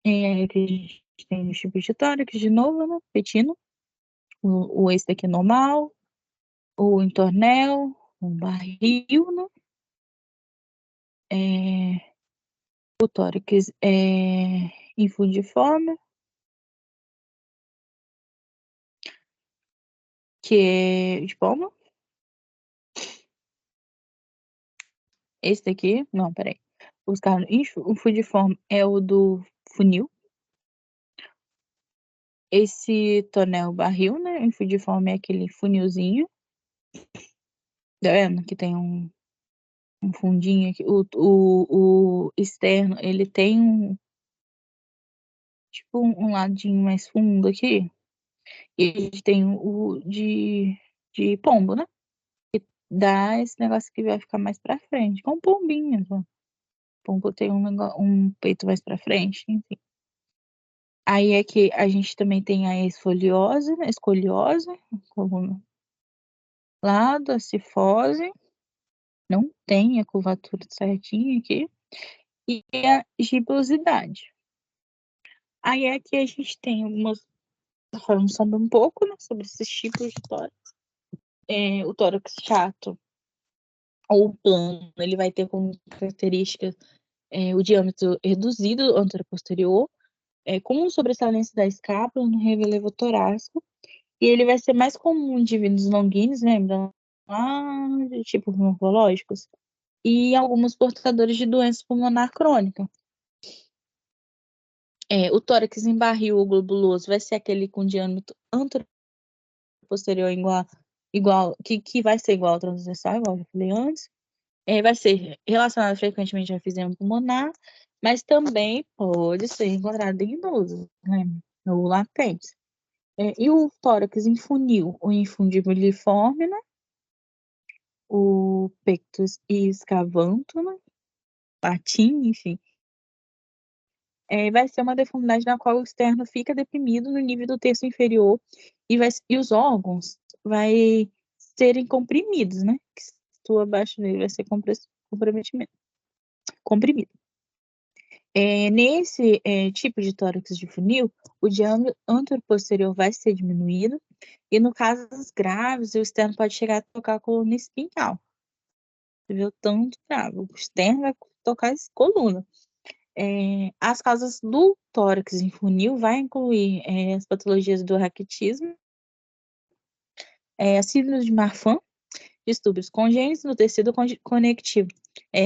S1: Que a gente tem os tipos de tórax, de novo, né? Petino. Esse daqui é normal. O entornel. O barril, né? O tórax infundiforme, que é de palma. Esse daqui, não, peraí. O fundiforme é o do funil. Esse tonel barril, né? O fundiforme é aquele funilzinho. Tá vendo? Que tem um fundinho aqui. O externo, ele tem tipo um ladinho mais fundo aqui. E a gente tem o de pombo, né? Que dá esse negócio que vai ficar mais pra frente. Com um pombinho. Então. O pombo tem um peito mais pra frente, enfim. Aí é que a gente também tem a escoliose, né? Escoliose, coluna lado, a cifose. Não tem a curvatura certinha aqui. E a gibosidade. Aí é que a gente tem algumas. Falando sobre um pouco, né, sobre esses tipos de tórax. O tórax chato ou plano, ele vai ter como característica o diâmetro reduzido anteroposterior, com sobressalência da escápula no relevo torácico, e ele vai ser mais comum em indivíduos longínquos, lembrando lá de tipos morfológicos, e alguns portadores de doença pulmonar crônica. O tórax em barril ou globuloso vai ser aquele com diâmetro anteroposterior que vai ser igual ao transversal, igual eu já falei antes. Vai ser relacionado frequentemente ao enfisema pulmonar, mas também pode ser encontrado em idosos, né? Ou latentes. E o tórax em funil ou em fundibuliforme, né? O pectus escavanto, né? Patim, enfim. Vai ser uma deformidade na qual o externo fica deprimido no nível do terço inferior e os órgãos vai serem comprimidos, né? Que se tu abaixo dele vai ser comprometimento, comprimido. Nesse tipo de tórax de funil, o diâmetro anteroposterior vai ser diminuído e, no casos graves, o externo pode chegar a tocar a coluna espinhal. Você viu tanto grave? O externo vai tocar a coluna. As causas do tórax em funil vai incluir as patologias do raquitismo, a síndrome de Marfan, distúrbios congênitos no tecido conectivo.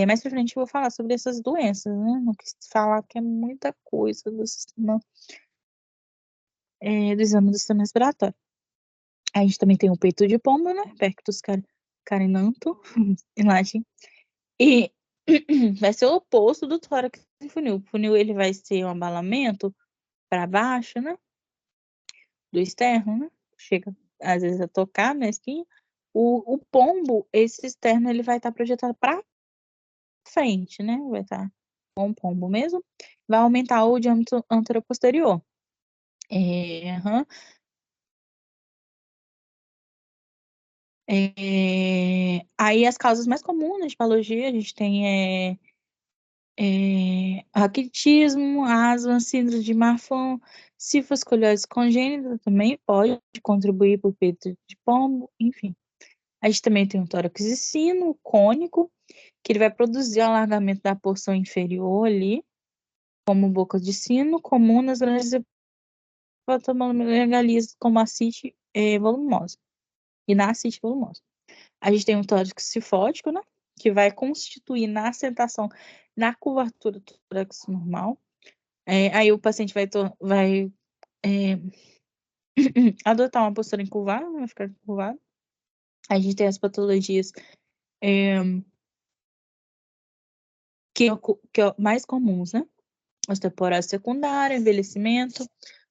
S1: Mais pra frente eu vou falar sobre essas doenças, né? Não quis falar que é muita coisa do sistema, do exame do sistema respiratório. A gente também tem o peito de pombo, né? Pectus carinanto, em latim. E vai ser o oposto do tórax em funil. O funil ele vai ser um abalamento para baixo, né? Do externo, né? Chega às vezes a tocar na espinha. O pombo, esse externo, ele vai estar projetado para frente, né? Vai estar com o pombo mesmo. Vai aumentar o diâmetro anteroposterior. Aham. Aí as causas mais comuns de patologia, a gente tem raquitismo, asma, síndrome de Marfan, cifoscoliose congênita também pode contribuir para o peito de pombo, enfim. A gente também tem o tórax de sino, cônico, que ele vai produzir o alargamento da porção inferior ali, como boca de sino, comum nas grandes hepatomegalías, como a ascite volumosa e na ascite volumosa. A gente tem um tórax cifótico, né, que vai constituir na assentação, na curvatura do tórax normal. Aí o paciente vai adotar uma postura encurvada, vai ficar encurvado. A gente tem as patologias que mais comuns, né? Osteoporose secundária, envelhecimento,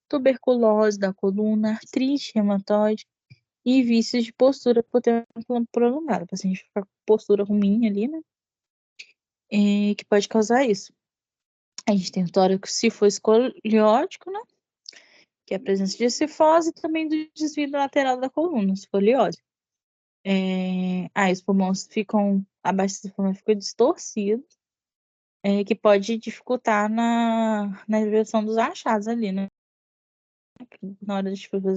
S1: tuberculose da coluna, artrite reumatoide e vícios de postura por tempo prolongado. O paciente fica com postura ruim ali, né? Que pode causar isso. A gente tem o tórax cifoescoliótico, né? Que é a presença de cifose e também do desvio lateral da coluna, escoliose. Aí os pulmões ficam, abaixo dos pulmões ficam distorcidos, que pode dificultar na reversão dos achados ali, né? Na hora de fazer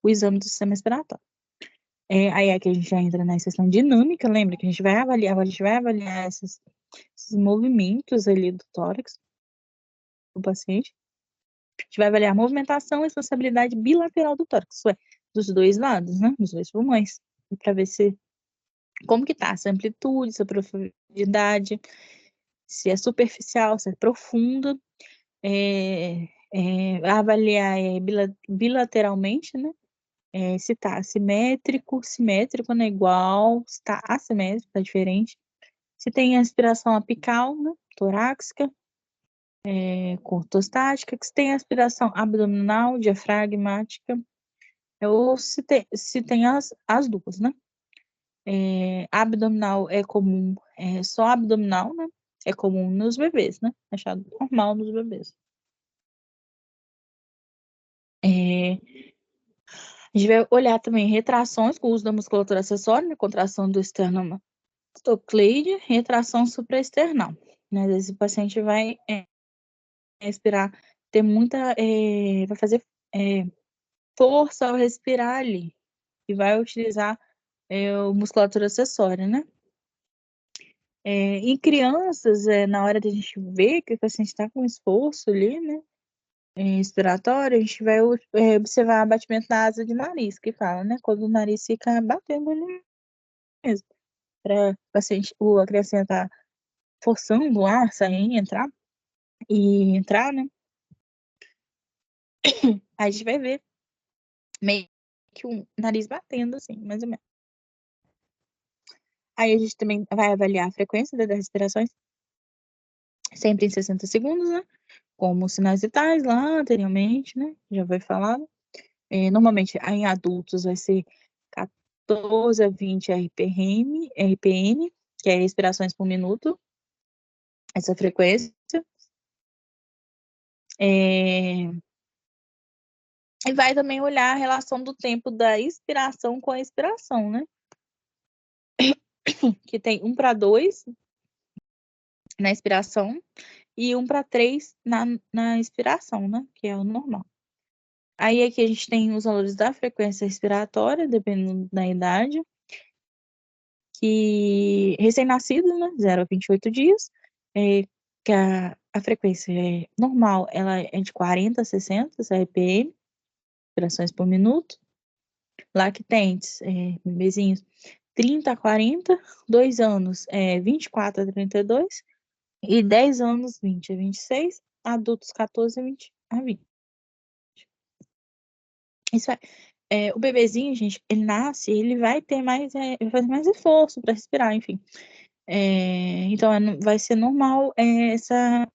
S1: o exame do sistema respiratório. Aí é que a gente já entra na sessão dinâmica, lembra que a gente vai avaliar esses movimentos ali do tórax do paciente. A gente vai avaliar a movimentação e estabilidade bilateral do tórax, isso é, dos dois lados, né, dos dois pulmões, para ver como que tá, essa amplitude, essa profundidade, se é superficial, se é profunda, avaliar bilateralmente, né, se está simétrico, né, igual, se está assimétrico, está diferente. Se tem aspiração apical, né, torácica, cortostática, se tem aspiração abdominal, diafragmática, ou se tem as duas, né. Abdominal é comum, só abdominal, né, é comum nos bebês, né, achado normal nos bebês. A gente vai olhar também retrações com o uso da musculatura acessória, né, contração do esternocleido, retração supraesternal. Né? Às vezes o paciente vai respirar, vai fazer força ao respirar ali e vai utilizar a musculatura acessória, né? Em crianças, na hora de a gente ver que o paciente está com esforço ali, né? Respiratório, a gente vai observar abatimento da asa de nariz, que fala, né? Quando o nariz fica batendo ali mesmo. Para a criança tá forçando o ar, sair, entrar, né? Aí a gente vai ver meio que o nariz batendo, assim, mais ou menos. Aí a gente também vai avaliar a frequência das respirações, sempre em 60 segundos, né? Como os sinais vitais lá anteriormente, né? Já foi falado. Normalmente, em adultos, vai ser 14 a 20 RPM, que é respirações por minuto, essa frequência. E vai também olhar a relação do tempo da inspiração com a expiração, né? Que tem 1:2 na expiração e 1:3 na expiração, né? Que é o normal. Aí aqui a gente tem os valores da frequência respiratória, dependendo da idade, que recém-nascido, né? 0 a 28 dias, que a frequência é normal, ela é de 40 a 60 RPM, respirações por minuto. Lactentes, bebezinhos, 30 a 40, 2 anos, 24 a 32, e 10 anos, 20 a 26, adultos, 14 a 20. Isso o bebezinho, gente, ele nasce, ele vai ter mais, vai fazer mais esforço para respirar, enfim. Então, vai ser normal essa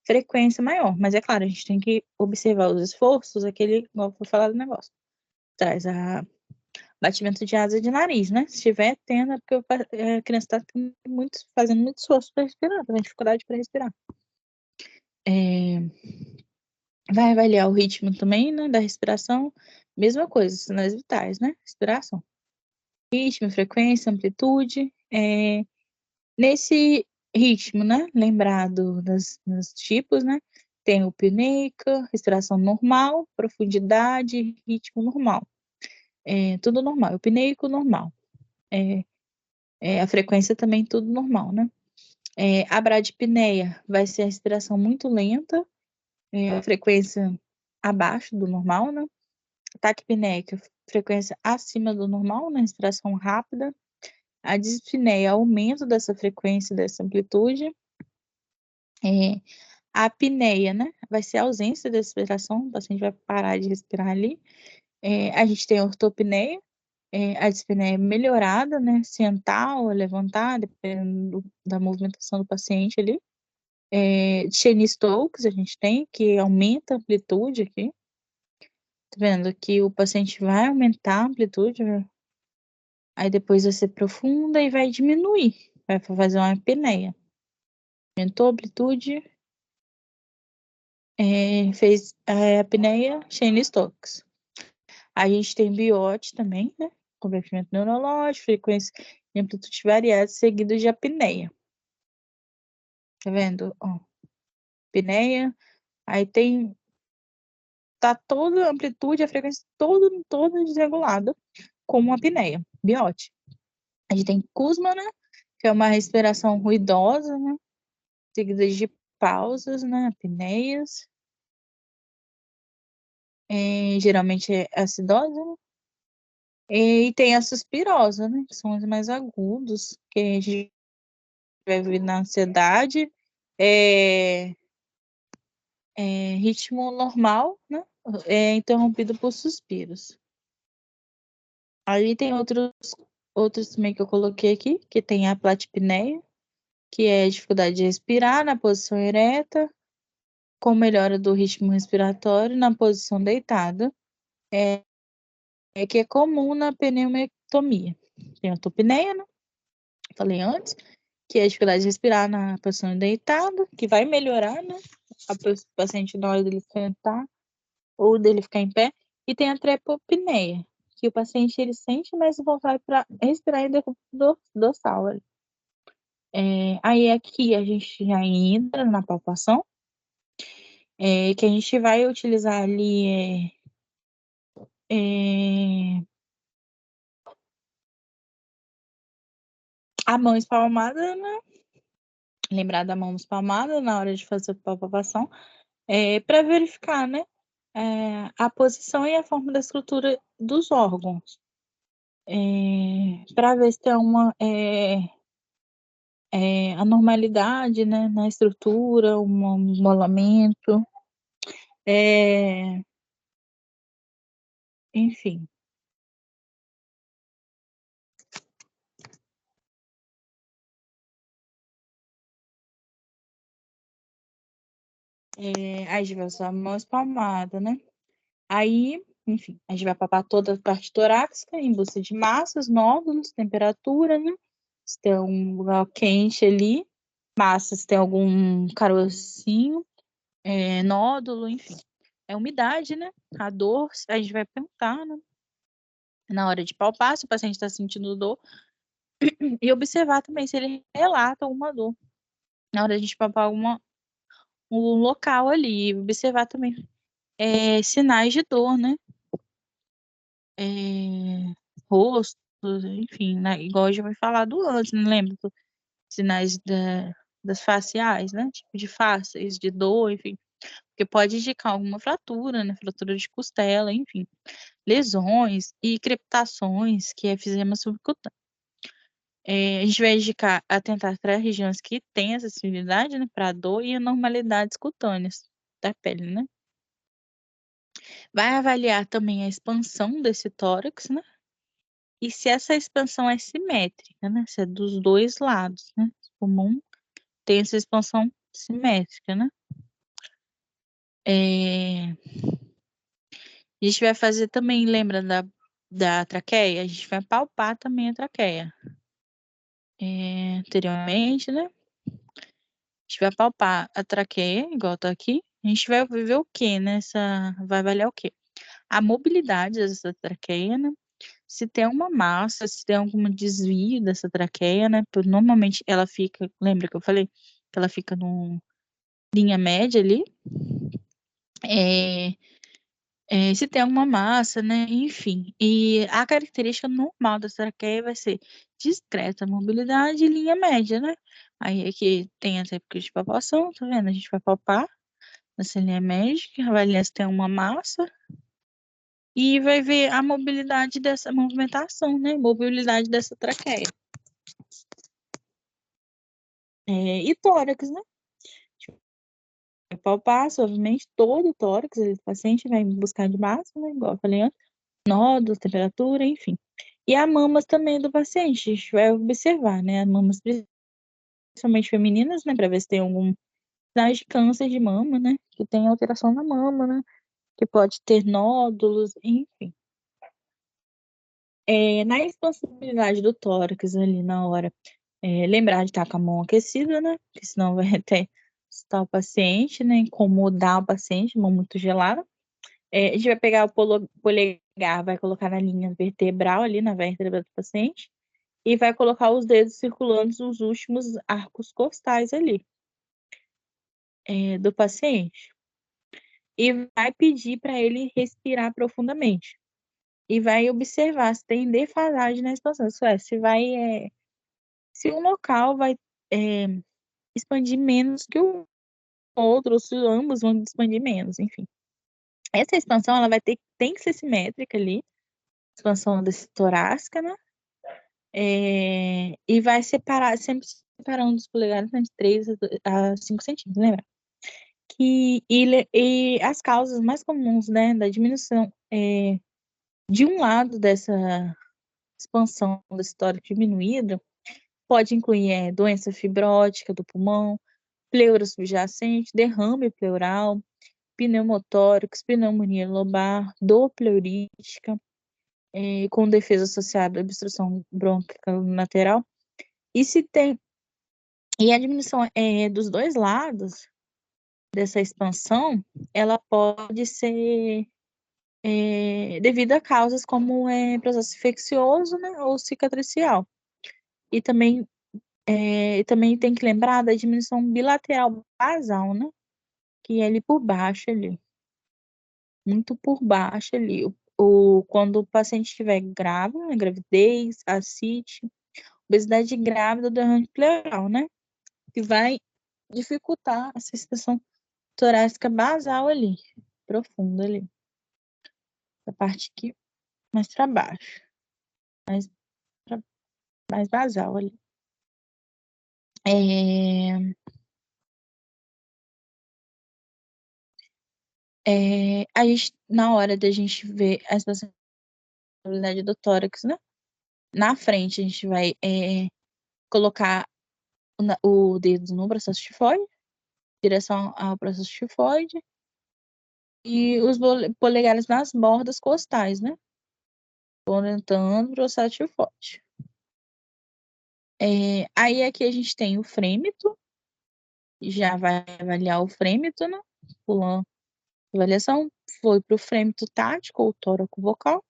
S1: frequência maior, mas é claro, a gente tem que observar os esforços, aquele, igual foi falado do negócio, traz batimento de asa de nariz, né? Se estiver tendo, é porque a criança está fazendo muito esforço para respirar, tá tendo dificuldade para respirar. Vai avaliar o ritmo também, né, da respiração, mesma coisa, sinais vitais, né? Respiração. Ritmo, frequência, amplitude. Nesse ritmo, né? Lembrado dos tipos, né? Tem o apneica, respiração normal, profundidade, ritmo normal. Tudo normal. O apneico normal. A frequência também tudo normal, né? A bradipneia vai ser a respiração muito lenta, a frequência abaixo do normal, né? Taquipneica, frequência acima do normal, né? Respiração rápida. A dispneia, aumento dessa frequência, dessa amplitude. A apneia, né? Vai ser a ausência da respiração, o paciente vai parar de respirar ali. A gente tem a ortopneia, a dispneia melhorada, né? Sentar ou levantar, dependendo da movimentação do paciente ali. Cheyne-Stokes a gente tem, que aumenta a amplitude aqui. Tá vendo? Que o paciente vai aumentar a amplitude, aí depois vai ser profunda e vai diminuir. Vai fazer uma apneia. Aumentou a amplitude, fez a apneia, Cheyne-Stokes. A gente tem biote também, né? Convertimento neurológico, frequência e amplitude variada, seguido de apneia. Tá vendo? Ó, apneia. Aí tá toda a amplitude, a frequência toda desregulada com uma apneia, biote. A gente tem Kussmaul, né? Que é uma respiração ruidosa, né? Seguida de pausas, né? Apneias. Geralmente é acidosa, né? E tem a suspirosa, né? Que são os mais agudos, que a gente vai ver na ansiedade. Ritmo normal, né? Interrompido por suspiros. Aí tem outros também que eu coloquei aqui, que tem a platipneia, que é a dificuldade de respirar na posição ereta, com melhora do ritmo respiratório na posição deitada, que é comum na pneumotomia. Tem a autopneia, né? Falei antes, que é a dificuldade de respirar na posição deitada, que vai melhorar, né? O paciente na hora dele sentar ou dele ficar em pé. E tem a trepopneia, que o paciente ele sente mais vontade para respirar em decúbito dorsal. Aí aqui a gente já entra na palpação, que a gente vai utilizar ali a mão espalmada, né? Lembrar da mão espalmada na hora de fazer a palpação, para verificar, né? A posição e a forma da estrutura dos órgãos, para ver se tem uma anormalidade, né, na estrutura, um amolamento. É, enfim, aí a gente vai usar a mão espalmada, né? Aí, enfim, a gente vai papar toda a parte torácica em busca de massas, nódulos, temperatura, né? Se tem um lugar quente ali, massas, se tem algum carocinho, nódulo, enfim. É umidade, né? A dor, a gente vai perguntar, né? Na hora de palpar, se o paciente está sentindo dor, e observar também se ele relata alguma dor. Na hora de a gente palpar um local ali, observar também sinais de dor, né? É, rosto, enfim, né? Igual a gente vai falar do antes, não lembra? Sinais das faciais, né? Tipo de faces, de dor, enfim. Porque pode indicar alguma fratura, né? Fratura de costela, enfim. Lesões e crepitações, que é efizema subcutâneo. A gente vai indicar atentar para regiões que têm acessibilidade, né, para dor e anormalidades cutâneas da pele, né? Vai avaliar também a expansão desse tórax, né? E se essa expansão é simétrica, né? Se é dos dois lados, né? O pulmão tem essa expansão simétrica, né? É, A gente vai fazer também, lembra da traqueia? A gente vai palpar também a traqueia. Anteriormente, né? A gente vai palpar a traqueia, igual tá aqui. A gente vai ver o quê nessa. Vai avaliar o quê? A mobilidade dessa traqueia, né? Se tem uma massa, se tem algum desvio dessa traqueia, né? Porque normalmente ela fica. Lembra que eu falei? Que ela fica no linha média ali. É, se tem alguma massa, né? Enfim. E a característica normal dessa traqueia vai ser discreta mobilidade e linha média, né? Aí aqui tem as épocas de palpação, tá vendo? A gente vai palpar nessa linha média, avaliar se tem uma massa e vai ver a mobilidade dessa movimentação, né? Mobilidade dessa traqueia. E tórax, né? Vai palpar suavemente todo o tórax, o paciente vai buscar de massa, né? Igual eu falei antes, nódulos, temperatura, enfim. E a mamas também do paciente, a gente vai observar, né? As mamas, principalmente femininas, né? Para ver se tem algum sinal de câncer de mama, né? Que tem alteração na mama, né? Que pode ter nódulos, enfim. Na expansibilidade do tórax ali na hora, lembrar de estar com a mão aquecida, né? Porque senão vai até assustar o paciente, né? Incomodar o paciente, mão muito gelada. A gente vai pegar o polegar, vai colocar na linha vertebral ali, na vértebra do paciente, e vai colocar os dedos circulando os últimos arcos costais ali, do paciente. E vai pedir para ele respirar profundamente. E vai observar se tem defasagem na expansão. Isso é, se um local vai é, expandir menos que o outro, ou se ambos vão expandir menos, enfim. Essa expansão, ela tem que ser simétrica ali, expansão desse torácica, né? E vai separar, sempre separando os polegares de 3 a 5 centímetros, lembra? E as causas mais comuns, né, da diminuição de um lado dessa expansão desse tórax diminuído pode incluir doença fibrótica do pulmão, pleura subjacente, derrame pleural, pneumotórax, pneumonia lobar, dor pleurítica, com defesa associada à obstrução brônquica lateral. E se tem e a diminuição dos dois lados dessa expansão, ela pode ser devido a causas como processo infeccioso, né, ou cicatricial. E também tem que lembrar da diminuição bilateral basal, né, que é ali por baixo ali, muito por baixo ali. Quando o paciente estiver grávida, né, gravidez, ascite, obesidade grávida, derrame pleural, né, que vai dificultar essa expansão torácica basal ali, profunda ali. Essa parte aqui mais para baixo, mais, mais basal ali. É, A gente, na hora da gente ver a espaçabilidade do tórax, né? Na frente, a gente vai colocar o dedo no processo tifoide, direção ao processo tifoide, e os polegares nas bordas costais, né? Orientando o processo tifoide. Aí aqui a gente tem o frêmito, já vai avaliar o frêmito, né? Pulando a avaliação, foi para o frêmito tático ou tóraco vocal,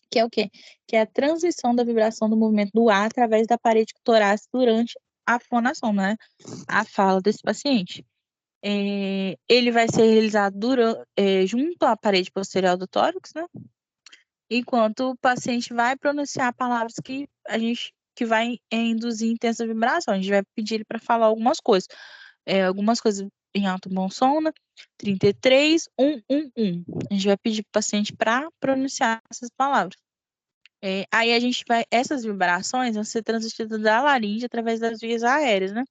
S1: que é o quê? Que é a transição da vibração do movimento do ar através da parede torácica durante a fonação, né? A fala desse paciente. Ele vai ser realizado junto à parede posterior do tórax, né? Enquanto o paciente vai pronunciar palavras que vai induzir intensa vibração. A gente vai pedir ele para falar algumas coisas em alto bom som, né? 33, 1. A gente vai pedir para o paciente para pronunciar essas palavras. Aí essas vibrações vão ser transmitidas da laringe através das vias aéreas, né?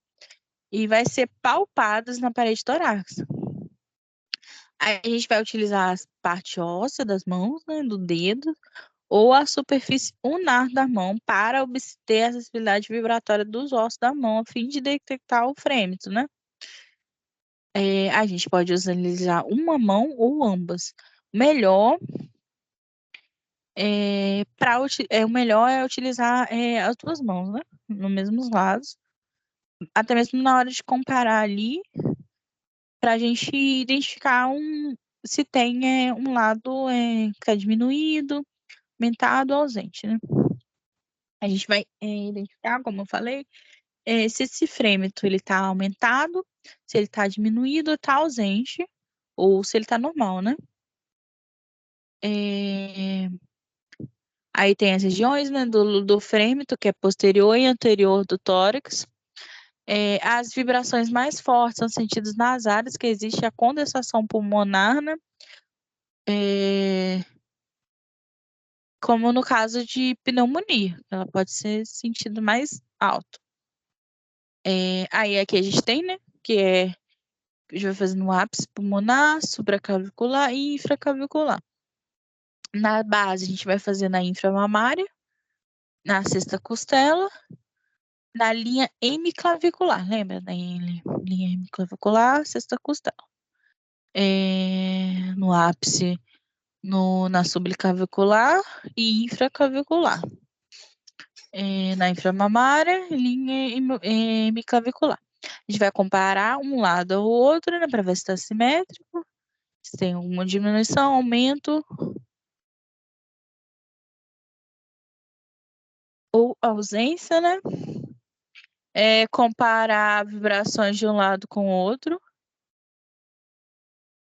S1: E vai ser palpadas na parede torácica. Aí a gente vai utilizar a parte óssea das mãos, né, do dedo, ou a superfície ulnar da mão para obter a acessibilidade vibratória dos ossos da mão, a fim de detectar o frêmito, né? A gente pode utilizar uma mão ou ambas. O melhor é utilizar as duas mãos, né? Nos mesmos lados. Até mesmo na hora de comparar ali, para a gente identificar se tem um lado que é diminuído, aumentado ou ausente, né? A gente vai identificar, como eu falei, se esse frêmito ele está aumentado, se ele está diminuído, está ausente, ou se ele está normal, né? Aí tem as regiões, né, do frêmito, que é posterior e anterior do tórax. As vibrações mais fortes são sentidas nas áreas que existe a condensação pulmonar, né? Como no caso de pneumonia, ela pode ser sentida mais alto. Aí aqui a gente tem, né, a gente vai fazendo o ápice pulmonar, supraclavicular e infraclavicular. Na base, a gente vai fazer na inframamária, na sexta costela, na linha hemiclavicular, lembra? Na linha hemiclavicular, sexta costela. No ápice, na subclavicular e infraclavicular. Na inframamária, linha hemiclavicular. A gente vai comparar um lado ao outro, né, para ver se está simétrico, se tem alguma diminuição, aumento ou ausência, né? Comparar vibrações de um lado com o outro.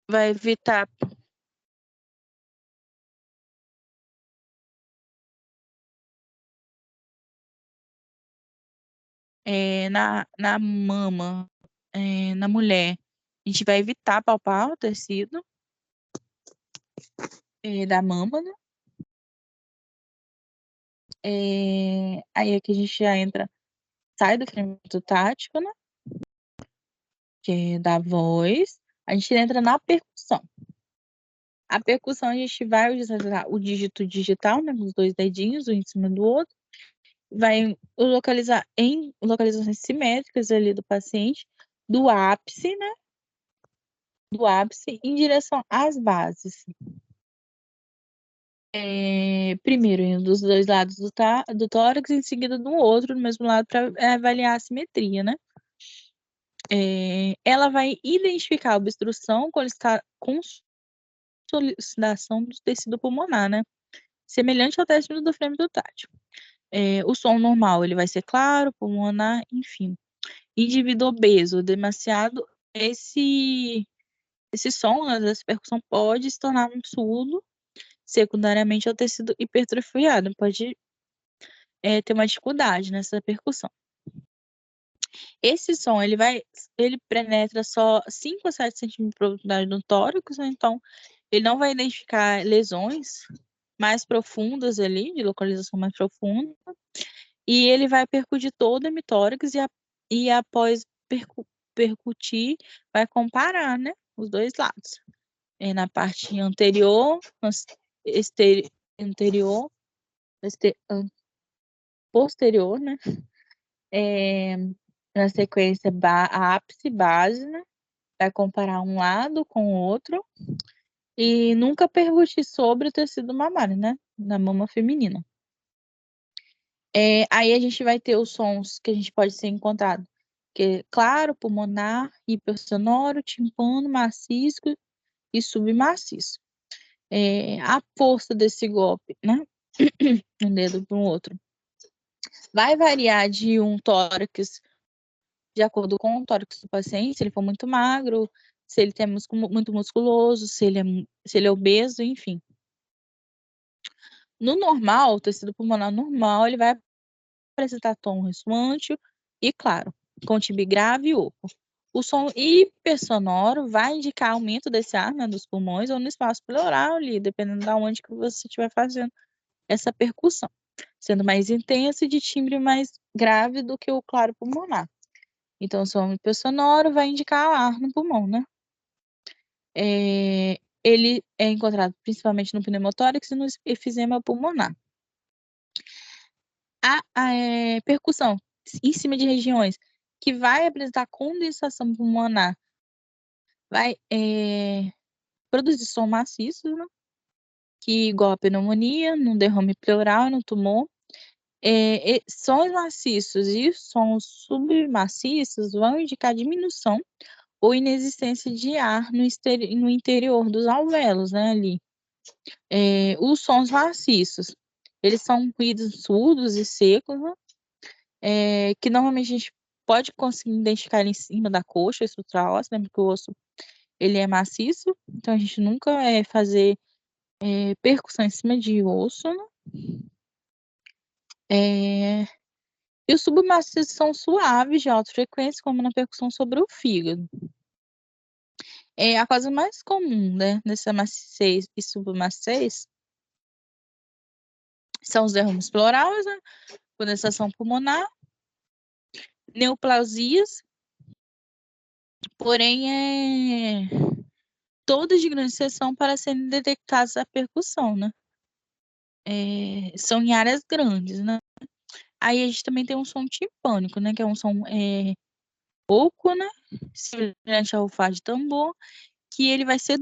S1: Vai evitar na mama, na mulher. A gente vai evitar palpar o tecido da mama, né? Aí aqui a gente já sai do frêmito tático, né? Que é da voz. A gente entra na percussão. A percussão a gente vai utilizar o dígito digital, né? Os dois dedinhos, um em cima do outro. Vai localizar em localizações simétricas ali do paciente, do ápice, né? Do ápice em direção às bases. Primeiro em um dos dois lados do tórax, em seguida do outro, do mesmo lado, para avaliar a simetria, né? Ela vai identificar a obstrução com consolidação do tecido pulmonar, né? Semelhante ao teste do frêmito tático. O som normal, ele vai ser claro, pulmonar, enfim. Indivíduo obeso, demasiado, esse som, essa percussão pode se tornar um surdo, secundariamente ao tecido hipertrofiado, pode ter uma dificuldade nessa percussão. Esse som, ele penetra só 5 a 7 centímetros de profundidade no tórax, né? Então ele não vai identificar lesões mais profundas ali, de localização mais profunda, e ele vai percutir todo o hemitórax e após percutir, vai comparar, né, os dois lados. na parte anterior, anterior, posterior, né? Na sequência ápice, base, né? Vai comparar um lado com o outro e nunca percute sobre o tecido mamário, né? Na mama feminina. Aí a gente vai ter os sons que a gente pode ser encontrado, que é claro, pulmonar, hipersonoro, timpano, maciço e submaciço. A força desse golpe, né? Um dedo para o outro. Vai variar de um tórax, de acordo com o tórax do paciente, se ele for muito magro, se ele tem muito musculoso, se ele é obeso, enfim. No normal, o tecido pulmonar normal, ele vai apresentar tom ressoante e claro, com timbre grave e oco. O som hipersonoro vai indicar aumento desse ar, né, dos pulmões ou no espaço pleural ali, dependendo de onde que você estiver fazendo essa percussão, sendo mais intenso e de timbre mais grave do que o claro pulmonar. Então, o som hipersonoro vai indicar ar no pulmão, né? Ele é encontrado principalmente no pneumotórax e no efizema pulmonar. A percussão em cima de regiões que vai apresentar condensação pulmonar vai produzir som maciço, né? Que igual a pneumonia, no derrame pleural e no tumor. Sons maciços e sons submaciços vão indicar diminuição ou inexistência de ar no interior dos alvéolos, né, ali. Os sons maciços, eles são ruídos surdos e secos, né? Que normalmente a gente pode conseguir identificar ele em cima da coxa estrutural óssea, lembra que o osso ele é maciço, então a gente nunca fazer percussão em cima de osso, né? E os submaciços são suaves, de alta frequência, como na percussão sobre o fígado. A coisa mais comum, né, nessa maciez e submaciez são os derrames pleurais, né, condensação pulmonar, neoplasias, porém todas de grande seção para serem detectadas a percussão, né? São em áreas grandes, né? Aí a gente também tem um som timpânico, né, que é um som oco, né, semelhante ao rufar de tambor, que ele vai ser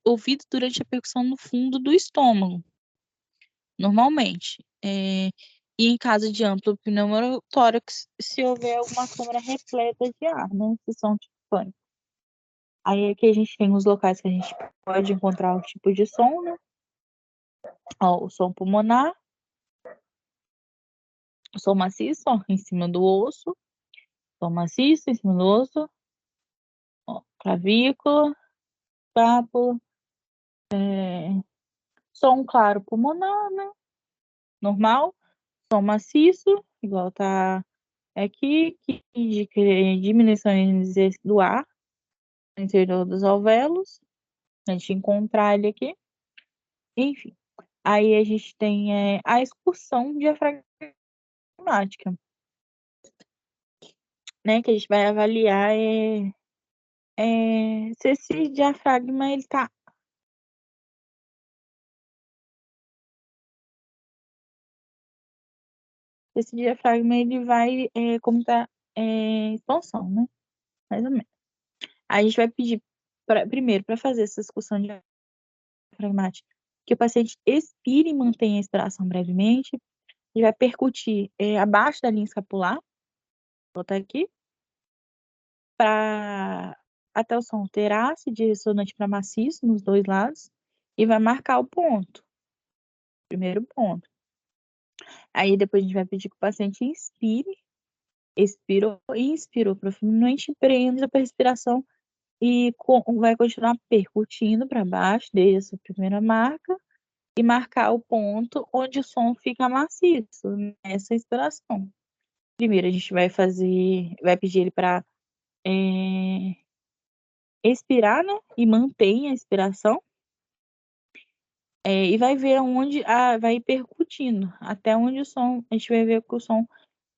S1: ouvido durante a percussão no fundo do estômago, normalmente. E em caso de amplo pneumotórax, se houver alguma câmara repleta de ar, né, esse som timpânico. Aí aqui a gente tem os locais que a gente pode encontrar o tipo de som, né? Ó, o som pulmonar, o som maciço, ó, em cima do osso, som maciço em cima do osso, ó, clavícula, pápula, som claro pulmonar, né? Normal, som maciço, igual tá aqui, que indica diminuição do ar no interior dos alvéolos. A gente encontrar ele aqui. Enfim, aí a gente tem a excursão diafragmática, né? Que a gente vai avaliar se esse diafragma ele tá. Esse diafragma ele vai como tá expansão, né? Mais ou menos. Aí a gente vai pedir primeiro para fazer essa excursão diafragmática que o paciente expire e mantenha a expiração brevemente. E vai percutir abaixo da linha escapular, vou botar aqui, para até o som ter ácido ressonante para maciço nos dois lados e vai marcar o ponto, primeiro ponto. Aí depois a gente vai pedir que o paciente inspire, expirou e inspirou profundamente, prenda a respiração e vai continuar percutindo para baixo, desde essa primeira marca, e marcar o ponto onde o som fica maciço nessa inspiração. Primeiro a gente vai pedir ele para expirar, né? E mantém a expiração. E vai ver onde vai percutindo, até onde o som, a gente vai ver que o som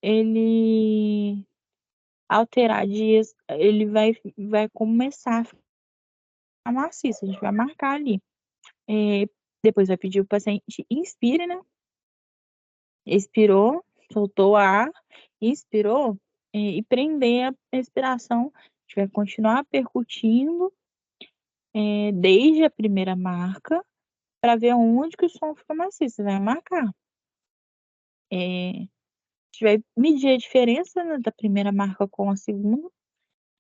S1: ele alterar ele vai começar maciça. A gente vai marcar ali. Depois vai pedir o paciente inspire, né? Expirou, soltou o ar, inspirou, e prender a respiração. A gente vai continuar percutindo, desde a primeira marca para ver onde que o som fica maciço. Você vai marcar. A gente vai medir a diferença, né, da primeira marca com a segunda.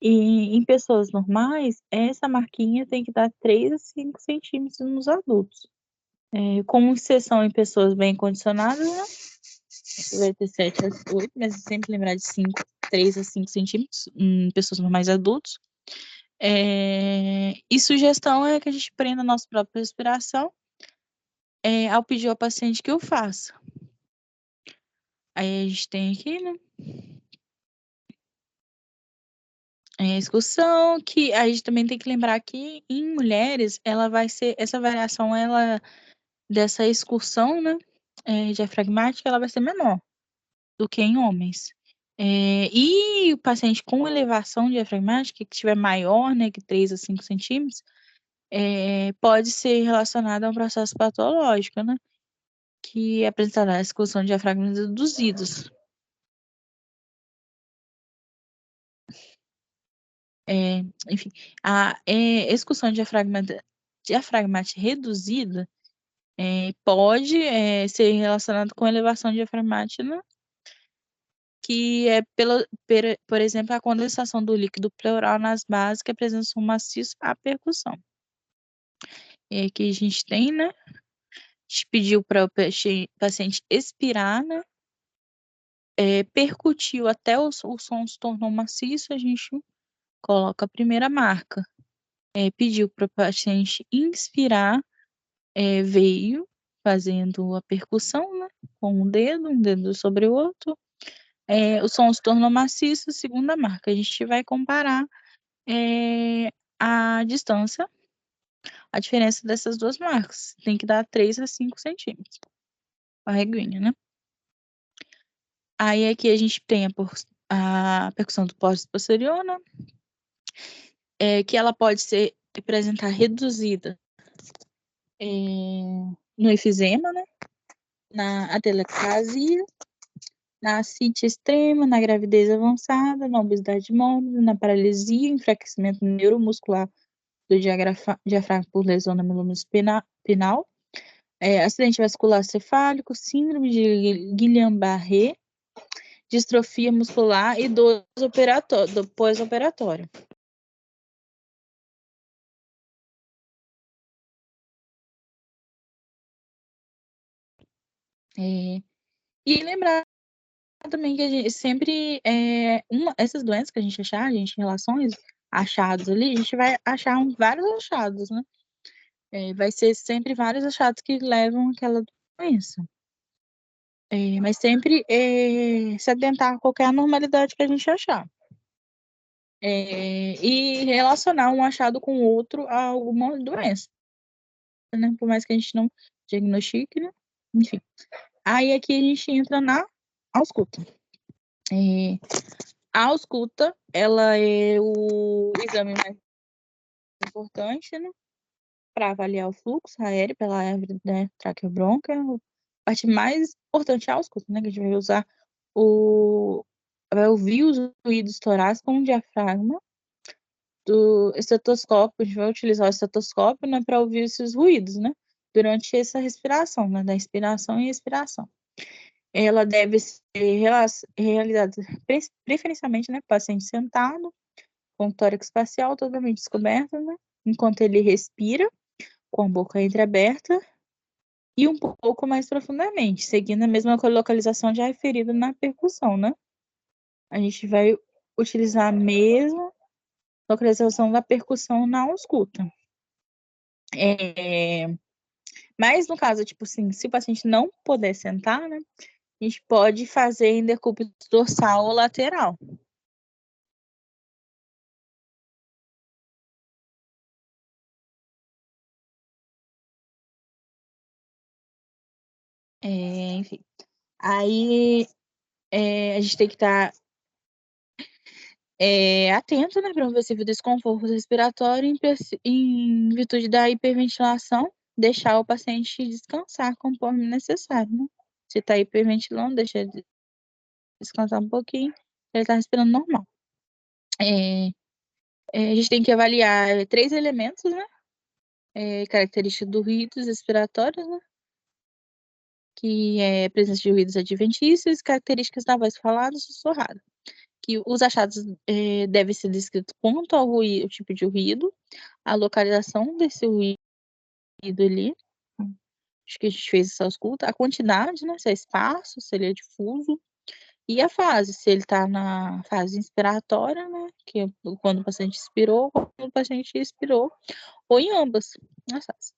S1: E em pessoas normais, essa marquinha tem que dar 3 a 5 centímetros nos adultos. Com exceção em pessoas bem condicionadas, né? Vai ter 7 a 8, mas sempre lembrar de 3 a 5 centímetros em pessoas normais adultos. E sugestão é que a gente prenda a nossa própria respiração, ao pedir ao paciente que o faça. Aí a gente tem aqui, né? A excursão, que a gente também tem que lembrar que em mulheres, ela vai ser, essa variação, ela, dessa excursão, né, diafragmática, ela vai ser menor do que em homens. E o paciente com elevação diafragmática, que tiver maior, né, que 3 a 5 centímetros, pode ser relacionado a um processo patológico, né, que apresentará a excursão de diafragmas reduzidos. Enfim, a excursão diafragmática reduzida pode ser relacionado com elevação diafragmática, né, que é, por exemplo, a condensação do líquido pleural nas bases que apresentam um maciço à percussão. E aqui a gente tem, né? A gente pediu para o paciente expirar, né? Percutiu até o som se tornou maciço, a gente coloca a primeira marca. Pediu para o paciente inspirar, veio fazendo a percussão, né? Com um dedo sobre o outro. O som se tornou maciço, segunda marca. A gente vai comparar a distância, a diferença dessas duas marcas. Tem que dar 3 a 5 centímetros. A reguinha, né? Aí aqui a gente tem a percussão do pós posterior, né? Que ela pode ser apresentar reduzida no efizema, né? Na atelectasia, na ascite extrema, na gravidez avançada, na obesidade mórbida, na paralisia, enfraquecimento neuromuscular do diafragma por lesão na meloma espinal, acidente vascular cefálico, síndrome de Guillain-Barré, distrofia muscular e dor do pós-operatório. E lembrar também que a gente sempre, essas doenças que a gente achar, relações, achados ali, a gente vai achar vários achados, né? Vai ser sempre vários achados que levam àquela doença. Mas sempre se atentar a qualquer anormalidade que a gente achar. E relacionar um achado com o outro a alguma doença, né? Por mais que a gente não diagnostique, né? Enfim. Aí aqui a gente entra na ausculta. A ausculta, ela é o exame mais importante, né? Para avaliar o fluxo aéreo pela árvore, né, traqueobronca. A parte mais importante é a ausculta, né? Que a gente vai ouvir os ruídos torácicos com o diafragma do estetoscópio. A gente vai utilizar o estetoscópio, né, para ouvir esses ruídos, né? Durante essa respiração, né? Da inspiração e expiração. Ela deve ser realizada preferencialmente, né? Paciente sentado, com o tórax facial totalmente descoberto, né? Enquanto ele respira, com a boca entreaberta e um pouco mais profundamente, seguindo a mesma localização já referida na percussão, né? A gente vai utilizar a mesma localização da percussão na ausculta. Mas no caso, tipo assim, se o paciente não puder sentar, né? A gente pode fazer em decúbito dorsal ou lateral. Enfim. Aí a gente tem que estar atento, né, para um possível desconforto respiratório em virtude da hiperventilação, deixar o paciente descansar conforme necessário, né? Se está hiperventilando, deixa ele descansar um pouquinho, ele está respirando normal. A gente tem que avaliar 3 elementos, né? Característica do ruídos respiratórios, né? Que é a presença de ruídos adventícios, características da voz falada e sussurrada. Que os achados devem ser descritos quanto ao ruído, o tipo de ruído, a localização desse ruído ali, acho que a gente fez essa escuta, a quantidade, né, se é esparso, se ele é difuso, e a fase, se ele está na fase inspiratória, né, que é quando o paciente expirou, quando o paciente expirou, ou em ambas as fases.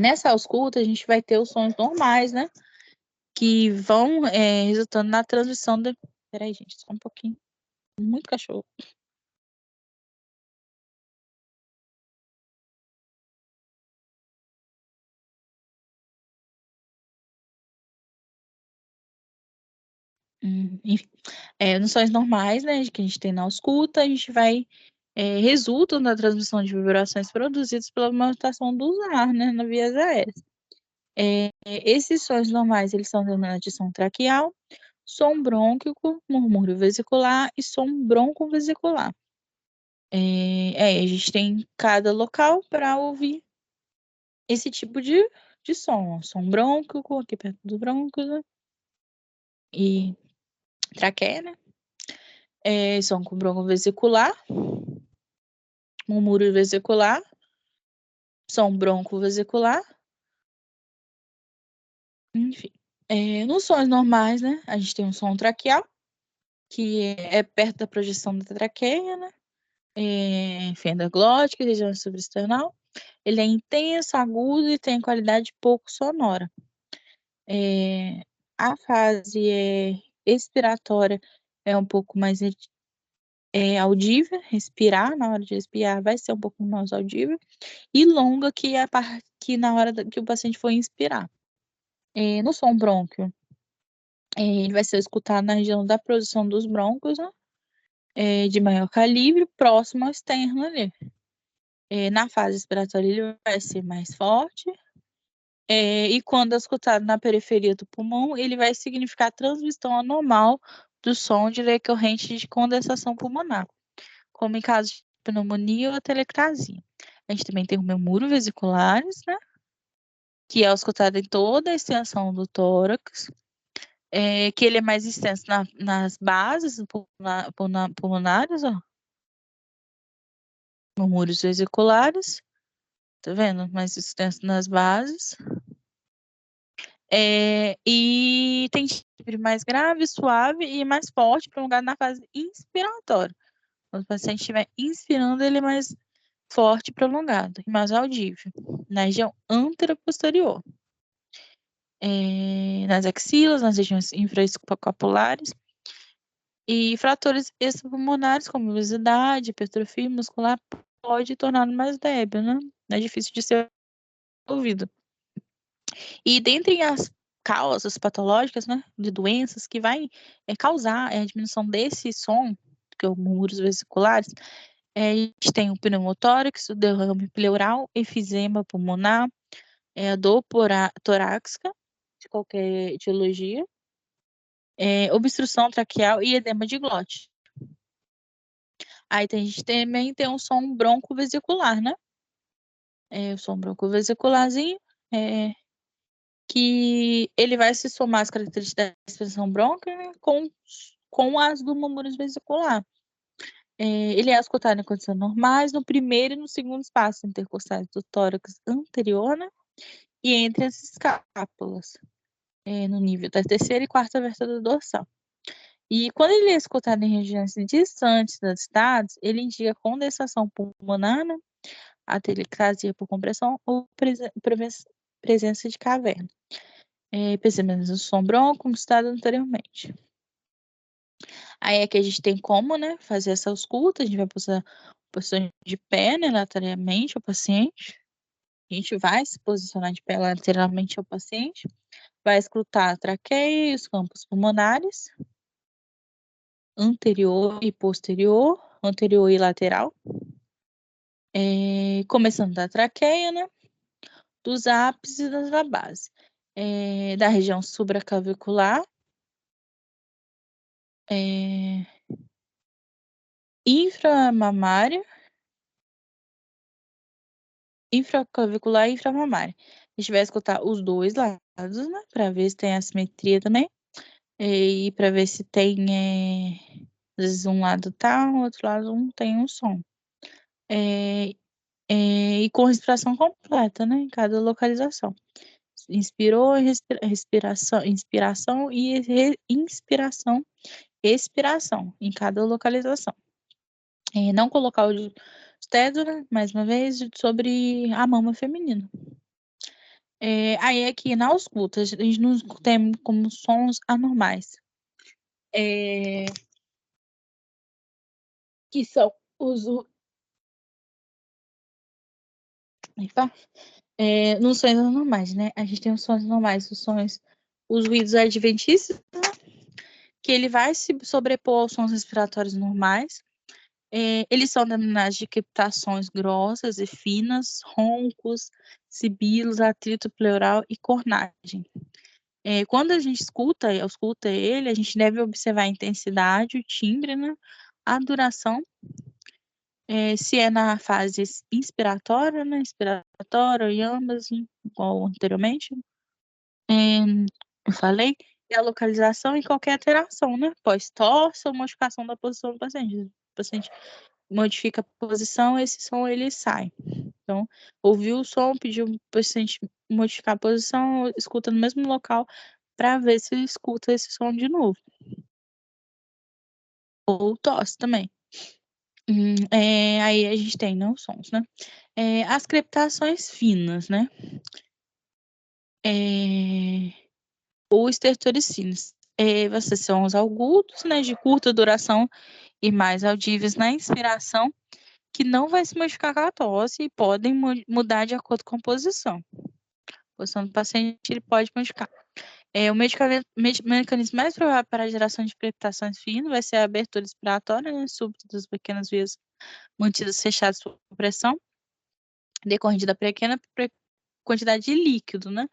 S1: Nessa ausculta, a gente vai ter os sons normais, né, que vão resultando na transmissão da... Peraí, gente, só um pouquinho. Muito cachorro. Enfim, nos sons normais, né, que a gente tem na ausculta, a gente vai resultam da transmissão de vibrações produzidas pela movimentação do ar, né, nas vias aéreas. Esses sons normais, eles são denominados de som traqueal, som brônquico, murmúrio vesicular e som broncovesicular. A gente tem cada local para ouvir esse tipo de som. Som brônquico, aqui perto do brônquio, né? E traqueia, né? Som com broncovesicular, murmúrio vesicular, som broncovesicular, enfim. Nos sons normais, né? A gente tem um som traqueal, que é perto da projeção da traqueia, né? Fenda glótica, região subesternal. Ele é intenso, agudo e tem qualidade pouco sonora. A fase expiratória é um pouco mais audível, respirar, na hora de respirar vai ser um pouco mais audível, e longa, que é a parte que na hora que o paciente for inspirar. No som brônquio, ele vai ser escutado na região da produção dos brônquios, né? De maior calibre, próximo ao externo ali. Na fase expiratória, ele vai ser mais forte, e quando escutado na periferia do pulmão, ele vai significar transmissão anormal do som decorrente de condensação pulmonar, como em caso de pneumonia ou telectasia. A gente também tem o murmúrio vesiculares, né? Que é escutado em toda a extensão do tórax, que ele é mais extenso nas bases pulmonares, ó. Murmúrios vesiculares, tá vendo? Mais extenso nas bases. E tem timbre mais grave, suave e mais forte, prolongado na fase inspiratória. Quando o paciente estiver inspirando, ele é mais forte, prolongado e mais audível, na região anteroposterior. Nas axilas, nas regiões infraescapulares, e fratores extrapulmonares, como obesidade, hipertrofia muscular, pode torná-lo mais débil, né? É difícil de ser ouvido. E dentre as causas patológicas, né, de doenças que vai causar a diminuição desse som, que é o murmúrios vesiculares, a gente tem o pneumotórax, o derrame pleural, efizema pulmonar, a dor torácica, de qualquer etiologia, obstrução traqueal e edema de glote. Aí a gente também tem um som broncovesicular, né? O som broncovesicularzinho, que ele vai se somar às características da expressão bronca, né, com as do murmúrio vesicular. Ele é escutado em condições normais no primeiro e no segundo espaço intercostais do tórax anterior, né, e entre as escápulas, no nível da terceira e quarta vértebra dorsal. E quando ele é escutado em regiões distantes das estados, ele indica condensação pulmonar, né, atelectasia por compressão ou presença de caverna. Percebemos o som bronco, como citado anteriormente. Aí aqui a gente tem como, né, fazer essa ausculta, a gente vai posição de pé, né, lateralmente ao paciente. A gente vai se posicionar de pé lateralmente ao paciente, vai escutar a traqueia e os campos pulmonares. anterior e posterior, anterior e lateral, começando da traqueia, né? Dos ápices da base, da região supraclavicular, inframamária, infraclavicular e inframamária. A gente vai escutar os dois lados, né? Para ver se tem assimetria também. E para ver se tem, às vezes um lado tá, o outro lado não tem um som. E com respiração completa, né? Em cada localização. Inspirou, respiração, inspiração e inspiração, expiração em cada localização. Não colocar o dedo, né, mais uma vez, sobre a mama feminina. Aí aqui na ausculta, a gente não tem como sons anormais. Que são os... Epa. Nos sons anormais, né? A gente tem os sons normais, os ruídos adventícios, né? Que ele vai se sobrepor aos sons respiratórios normais. Eles são denominados de crepitações grossas e finas, roncos, sibilos, atrito pleural e cornagem. Quando a gente escuta ele, a gente deve observar a intensidade, o timbre, né? A duração, se é na fase inspiratória, né? Inspiratória e ambas, igual anteriormente, eu falei, e a localização e qualquer alteração, né? Pós-tosse ou modificação da posição do paciente. O paciente modifica a posição, esse som ele sai. Então, ouviu o som, pediu para o paciente modificar a posição, escuta no mesmo local para ver se escuta esse som de novo. Ou tosse também. Aí a gente tem, né, os sons, né? As crepitações finas, né? Ou estertores finos. Vocês são os agudos, né, de curta duração e mais audíveis na inspiração, que não vai se modificar com a tosse e podem mudar de acordo com a posição. A posição do paciente ele pode modificar. O mecanismo mais provável para a geração de crepitações finas vai ser a abertura expiratória, né, súbita das pequenas vias mantidas fechadas por pressão, decorrente da pequena quantidade de líquido, né?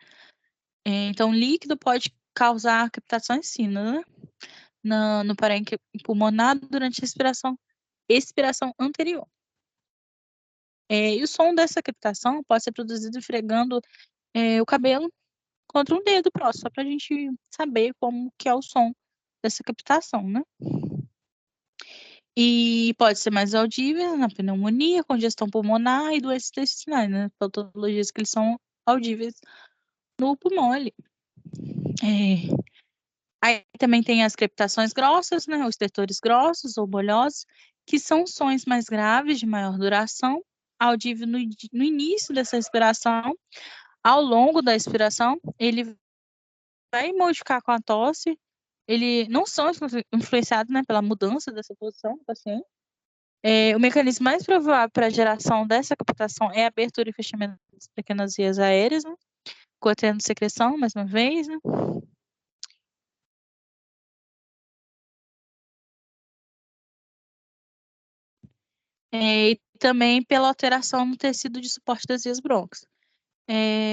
S1: Então, líquido pode causar crepitações finas, né? No parênquima pulmonar durante a expiração anterior. E o som dessa crepitação pode ser produzido esfregando o cabelo contra um dedo próximo, só para a gente saber como que é o som dessa crepitação, né? E pode ser mais audível na pneumonia, congestão pulmonar e doenças intestinais, né? Patologias que eles são audíveis no pulmão ali. Aí também tem as crepitações grossas, né? Os estertores grossos ou bolhosos, que são sons mais graves, de maior duração, audível no início dessa respiração. Ao longo da expiração, ele vai modificar com a tosse. Ele não são influenciados, né, pela mudança dessa posição do paciente. O mecanismo mais provável para a geração dessa captação é a abertura e fechamento das pequenas vias aéreas, né? Contendo secreção, mais uma vez, né? E também pela alteração no tecido de suporte das vias brônquicas.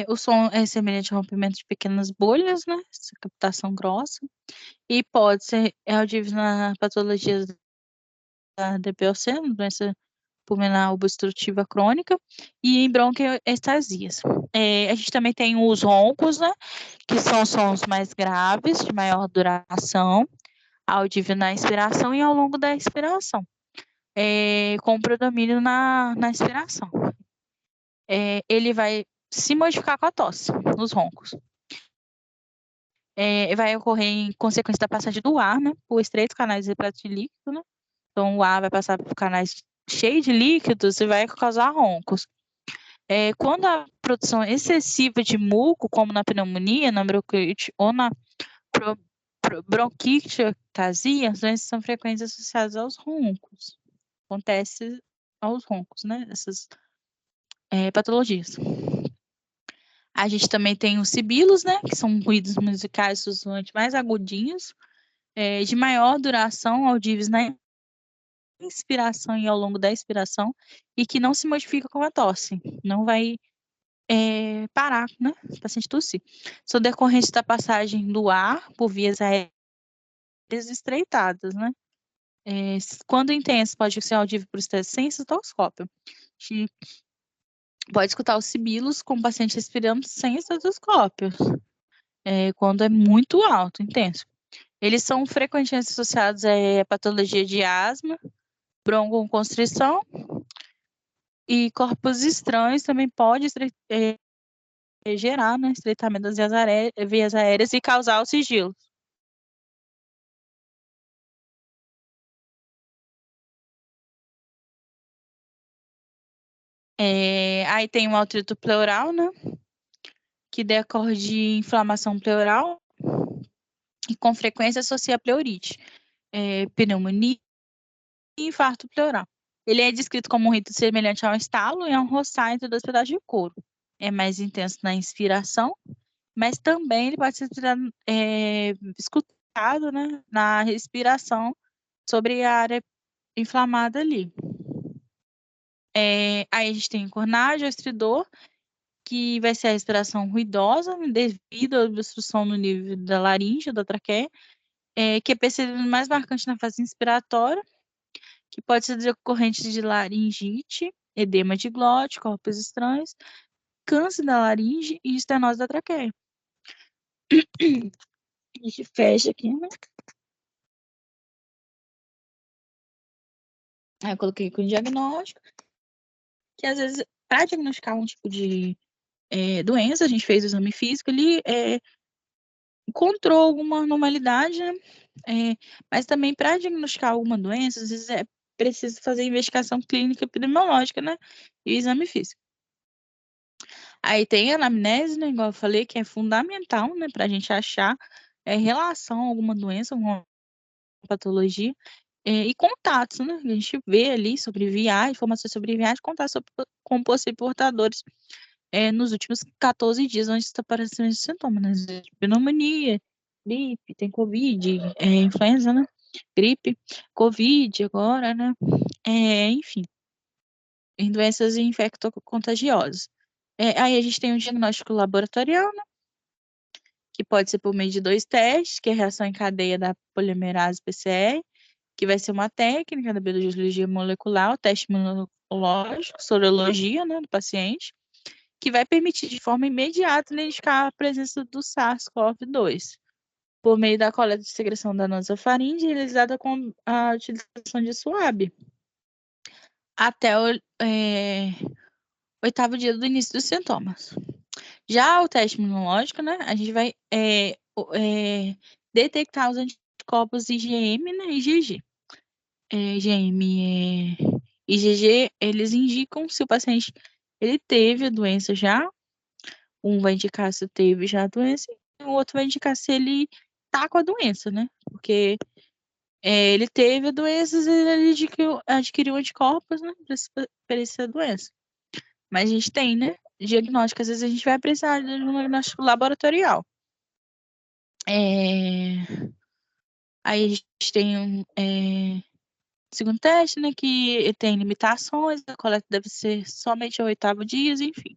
S1: O som é semelhante ao rompimento de pequenas bolhas, né? Essa captação grossa. E pode ser audível na patologia da DPOC, doença pulmonar obstrutiva crônica, e em bronquiectasias. A gente também tem os roncos, né? Que são sons mais graves, de maior duração, audível na inspiração e ao longo da expiração. Com predomínio na inspiração. Ele vai se modificar com a tosse, nos roncos. Vai ocorrer em consequência da passagem do ar, né, por estreitos canais de retrato de líquido, né? Então, o ar vai passar por canais cheios de líquidos e vai causar roncos. Quando a produção excessiva de muco, como na pneumonia, na bronquite ou na bronquiectasia, as doenças são frequentes associadas aos roncos. Acontece aos roncos, né? Essas patologias. A gente também tem os sibilos, né? Que são ruídos musicais sussurrantes mais agudinhos, de maior duração audíveis na inspiração e ao longo da expiração, e que não se modifica com a tosse. Não vai parar, né? O paciente tossir. São decorrentes da passagem do ar por vias aéreas estreitadas, né? Quando intenso, pode ser audível por sem estetoscópio. A gente pode escutar os sibilos com o paciente respirando sem estetoscópio, quando é muito alto, intenso. Eles são frequentemente associados a patologia de asma, broncoconstrição e corpos estranhos também pode gerar, né, estreitamento das vias aéreas e causar o sigilo. Aí tem o atrito pleural, né, que decorre de inflamação pleural e com frequência associa a pleurite, pneumonia e infarto pleural. Ele é descrito como um rito semelhante a um estalo e a um roçar entre dois pedaços de couro. É mais intenso na inspiração, mas também ele pode ser escutado, né, na respiração sobre a área inflamada ali. Aí a gente tem cornágio, estridor, que vai ser a respiração ruidosa devido à obstrução no nível da laringe, da traqueia, que é percebido mais marcante na fase inspiratória, que pode ser decorrente de laringite, edema de glote, corpos estranhos, câncer da laringe e estenose da traqueia. A gente fecha aqui, né? Aí eu coloquei com diagnóstico, que às vezes, para diagnosticar um tipo de doença, a gente fez o exame físico, ele encontrou alguma anormalidade, né? Mas também para diagnosticar alguma doença, às vezes é preciso fazer investigação clínica epidemiológica, né? E o exame físico. Aí tem a anamnese, né? Igual eu falei, que é fundamental, né? Para a gente achar relação a alguma doença, alguma patologia. E contatos, né? A gente vê ali sobre viagem, informações sobre viagem, contatos com possíveis portadores nos últimos 14 dias, onde está aparecendo esses sintomas, né? Pneumonia, gripe, tem Covid, influenza, né? Gripe, Covid agora, né? Enfim, em doenças infecto-contagiosas. Aí a gente tem um diagnóstico laboratorial, né? Que pode ser por meio de 2 testes, que é a reação em cadeia da polimerase PCR, que vai ser uma técnica da biologia molecular, o teste imunológico, sorologia, né, do paciente, que vai permitir de forma imediata identificar a presença do SARS-CoV-2, por meio da coleta de secreção da nasofaringe realizada com a utilização de SWAB, até o 8º dia do início dos sintomas. Já o teste imunológico, né, a gente vai detectar os anticorpos IgM, né, e IgG. IgM e IgG, eles indicam se o paciente ele teve a doença já, um vai indicar se teve já a doença, e o outro vai indicar se ele tá com a doença, né? Porque ele teve a doença, ele adquiriu anticorpos, né, para essa doença. Mas a gente tem, né, diagnóstico, às vezes a gente vai precisar de um diagnóstico laboratorial. Aí a gente tem segundo teste, né, que tem limitações, a coleta deve ser somente ao 8º dia, enfim.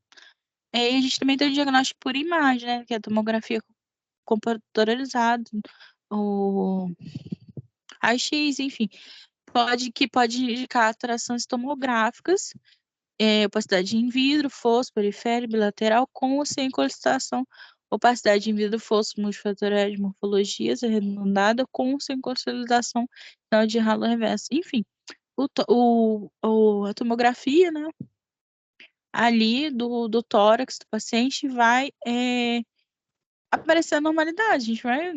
S1: Aí a gente também tem o diagnóstico por imagem, né, que é a tomografia computadorizada, o raio-x, enfim, que pode indicar alterações tomográficas, opacidade in vitro, fosso, periférico, bilateral, com ou sem incrustação, opacidade in vitro, fosso, multifatorial de morfologias arredondada, com ou sem consolidação de halo reverso, enfim. A tomografia, né, ali do tórax do paciente vai aparecer a normalidade. A gente vai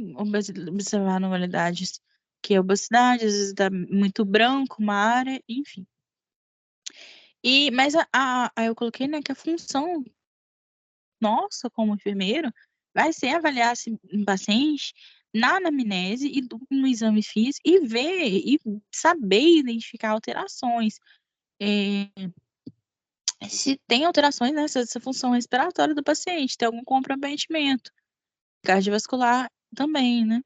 S1: observar normalidades, que é obesidade, às vezes dá muito branco, uma área, enfim. Mas aí eu coloquei, né, que a função nossa como enfermeiro vai ser avaliar esse paciente na anamnese e no exame físico e ver e saber identificar alterações. Se tem alterações nessa função respiratória do paciente, tem algum comprometimento cardiovascular também, né?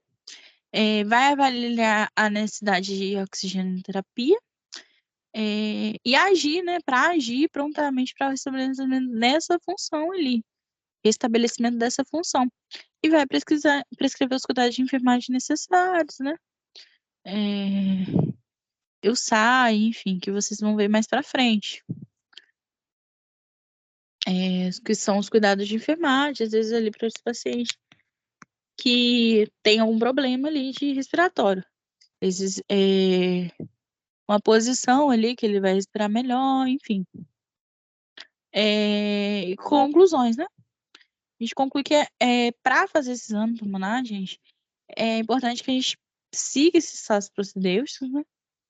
S1: vai avaliar a necessidade de oxigenoterapia, e agir, né, para agir prontamente para o estabelecimento dessa função ali, restabelecimento dessa função. E vai prescrever os cuidados de enfermagem necessários, né? Eu saio, enfim, que vocês vão ver mais para frente. Que são os cuidados de enfermagem, às vezes ali para esse paciente que tem algum problema ali de respiratório. Às vezes, uma posição ali que ele vai respirar melhor, enfim. Conclusões, né? A gente conclui que para fazer esse exame pulmonar, gente, é importante que a gente siga esses passos procedêuticos, né?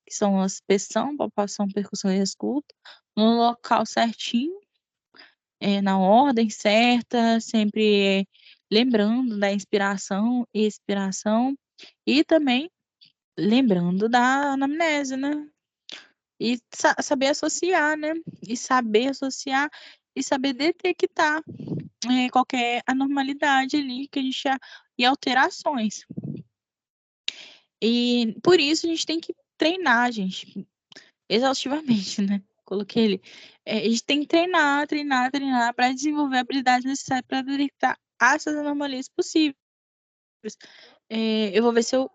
S1: Que são a aspersão, palpação, percussão e escuta, no local certinho, na ordem certa, sempre lembrando da inspiração e expiração, e também lembrando da anamnese, né? E saber associar, né? E saber associar e saber detectar qualquer anormalidade ali que a gente e alterações. E por isso a gente tem que treinar, gente, exaustivamente, né? Coloquei ele. A gente tem que treinar para desenvolver a habilidade necessária para detectar essas anomalias possíveis. Eu vou ver se eu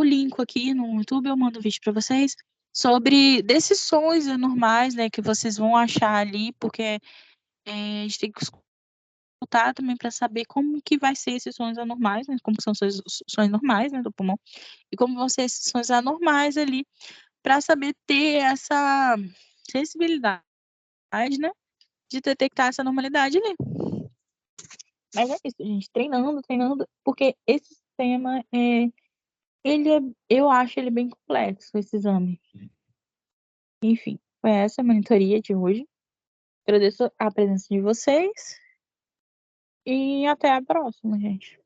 S1: linko aqui no YouTube, eu mando um vídeo para vocês sobre decisões anormais, né, que vocês vão achar ali, porque a gente tem que escutar também para saber como que vai ser esses sons anormais, né, como são sons normais, né, do pulmão, e como vão ser esses sons anormais ali, para saber ter essa sensibilidade, né, de detectar essa normalidade ali. Mas é isso, gente, treinando, porque esse sistema eu acho ele bem complexo, esse exame. Enfim, foi essa a monitoria de hoje. Agradeço a presença de vocês e até a próxima, gente.